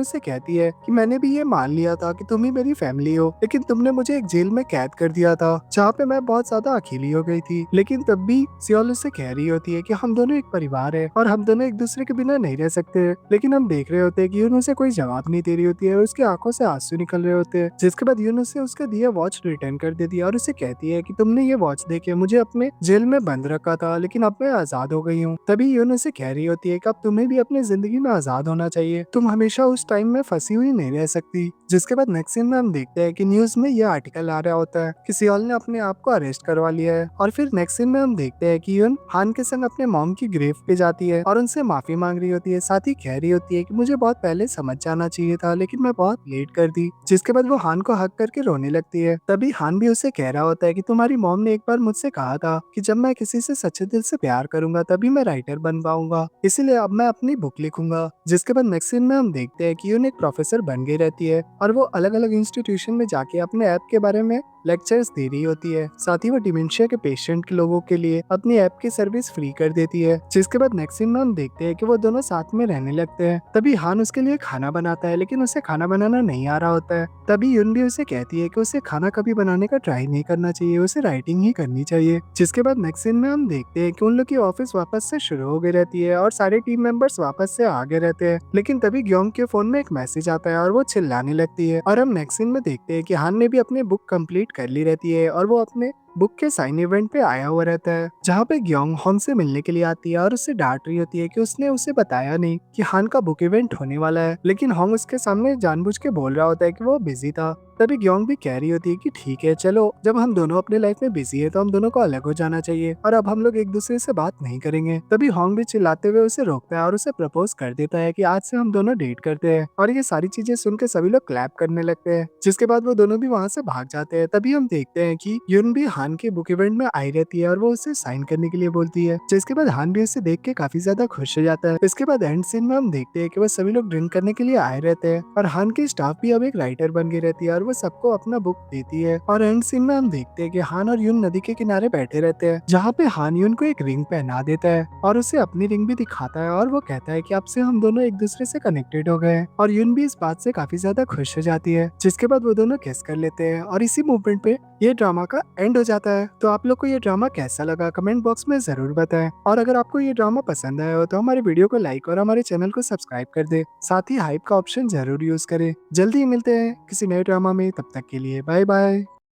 उसे कहती है कि मैंने भी ये मान लिया था कि तुम ही मेरी फैमिली हो, लेकिन तुमने मुझे एक जेल में कैद कर दिया था जहाँ पे मैं बहुत ज्यादा अकेली हो गई थी। लेकिन तब भी सियोल उससे कह रही होती है कि हम दोनों एक परिवार है और हम दोनों एक दूसरे के बिना नहीं रह सकते। लेकिन हम देख रहे होते हैं कि यून उसे कोई जवाब नहीं दे रही होती है और उसकी आंखों से आंसू निकल रहे होते हैं। जिसके बाद यून उसे उसका दिया वॉच रिटर्न कर देती है और उसे कहती है कि तुमने ये वॉच देके मुझे अपने जेल में बंद रखा था, लेकिन अब मैं आजाद हो गई हूँ। तभी यून उसे कह रही होती है कि अब तुम्हें भी अपनी जिंदगी में आजाद होना चाहिए, तुम हमेशा उस टाइम में फंसी हुई नहीं रह सकती। जिसके बाद नेक्स्ट सीन में हम देखते हैं कि न्यूज में ये आर्टिकल आ रहा होता है कि सियोल ने अपने आप को अरेस्ट करवा लिया है। और फिर नेक्स्ट सीन में हम देखते हैं कि यून हान के संग अपने मॉम की ग्रेव पे जाती है और उनसे माफी मांग रही होती है। साथ ही कह रही होती है कि मुझे बहुत पहले समझ जाना चाहिए था, लेकिन मैं बहुत लेट कर दी। जिसके बाद वो हान को हक करके रोने लगती है। तभी हान भी उसे कह रहा होता है कि तुम्हारी मॉम ने एक बार मुझसे कहा था कि जब मैं किसी से सच्चे दिल से प्यार करूंगा तभी मैं राइटर बन पाऊंगा, इसीलिए अब मैं अपनी बुक लिखूंगा। जिसके बाद नेक्स्ट सीन में हम देखते हैं कि यून एक प्रोफेसर बन गई रहती है और वो अलग अलग इंस्टीट्यूशन में जाके अपने ऐप के बारे में लेक्चर्स दे रही होती है। साथ ही वो डिमेंशिया के पेशेंट के लोगों के लिए अपनी ऐप की सर्विस फ्री कर देती है। जिसके बाद नेक्स्ट सीन में हम देखते हैं कि वो दोनों साथ में रहने लगते हैं। तभी हान उसके लिए खाना बनाता है, लेकिन उसे खाना बनाना नहीं आ रहा होता है। तभी यून भी उसे कहती है कि उसे खाना कभी बनाने का ट्राई नहीं करना चाहिए, उसे राइटिंग ही करनी चाहिए। जिसके बाद नेक्स्ट सीन में हम देखते हैं कि उन लोग की ऑफिस वापस से शुरू हो गई रहती है और सारे टीम मेंबर्स वापस से आगे रहते हैं। लेकिन तभी ग्योंग के फोन में एक मैसेज आता है और वो चिल्लाने लगती है। और हम नेक्स्ट सीन में देखते हैं कि हान ने भी अपनी बुक कंप्लीट कर ली रहती है और वो अपने बुक के साइन इवेंट पे आया हुआ रहता है, जहाँ पे ग्योंग होंग से मिलने के लिए आती है और उससे डांट रही होती है कि उसने उसे बताया नहीं कि हान का बुक इवेंट होने वाला है। लेकिन होंग उसके सामने जानबूझ के बोल रहा होता है कि वो बिजी था। तभी ग्योंग भी कह रही होती है कि ठीक है, चलो जब हम दोनों अपने लाइफ में बिजी है तो हम दोनों को अलग हो जाना चाहिए और अब हम लोग एक दूसरे से बात नहीं करेंगे। तभी होंग भी चिल्लाते हुए उसे रोकता है और उसे प्रपोज कर देता है कि आज से हम दोनों डेट करते हैं। और ये सारी चीजें सुन के सभी लोग क्लैप करने लगते हैं। जिसके बाद वो दोनों भी वहाँ से भाग जाते हैं। तभी हम देखते हैं कि यून भी हान के बुक इवेंट में आई रहती है और वो उसे साइन करने के लिए बोलती है। जिसके बाद हान भी उसे देख के काफी ज्यादा खुश हो जाता है। इसके बाद एंड सीन में हम देखते हैं कि वो सभी लोग ड्रिंक करने के लिए आए रहते हैं और हान की स्टाफ भी अब एक राइटर बन गई रहती है और वो सबको अपना बुक देती है। और एंड सीन में हम देखते हैं कि हान और यून नदी के किनारे बैठे रहते हैं, जहाँ पे हान यून को एक रिंग पहना देता है और उसे अपनी रिंग भी दिखाता है और वो कहता है कि अब से हम दोनों एक दूसरे से कनेक्टेड हो गए हैं। और यून भी इस बात से काफी ज्यादा खुश हो जाती है। जिसके बाद वो दोनों किस कर लेते हैं और इसी मूवमेंट पे ये ड्रामा का एंड हो जाता है। तो आप लोग को ये ड्रामा कैसा लगा कमेंट बॉक्स में जरूर बताएं। और अगर आपको ये ड्रामा पसंद आया हो तो हमारे वीडियो को लाइक और हमारे चैनल को सब्सक्राइब कर दे। साथ ही हाइप का ऑप्शन जरूर यूज करें। जल्दी ही मिलते हैं किसी नए ड्रामा में, तब तक के लिए बाय बाय।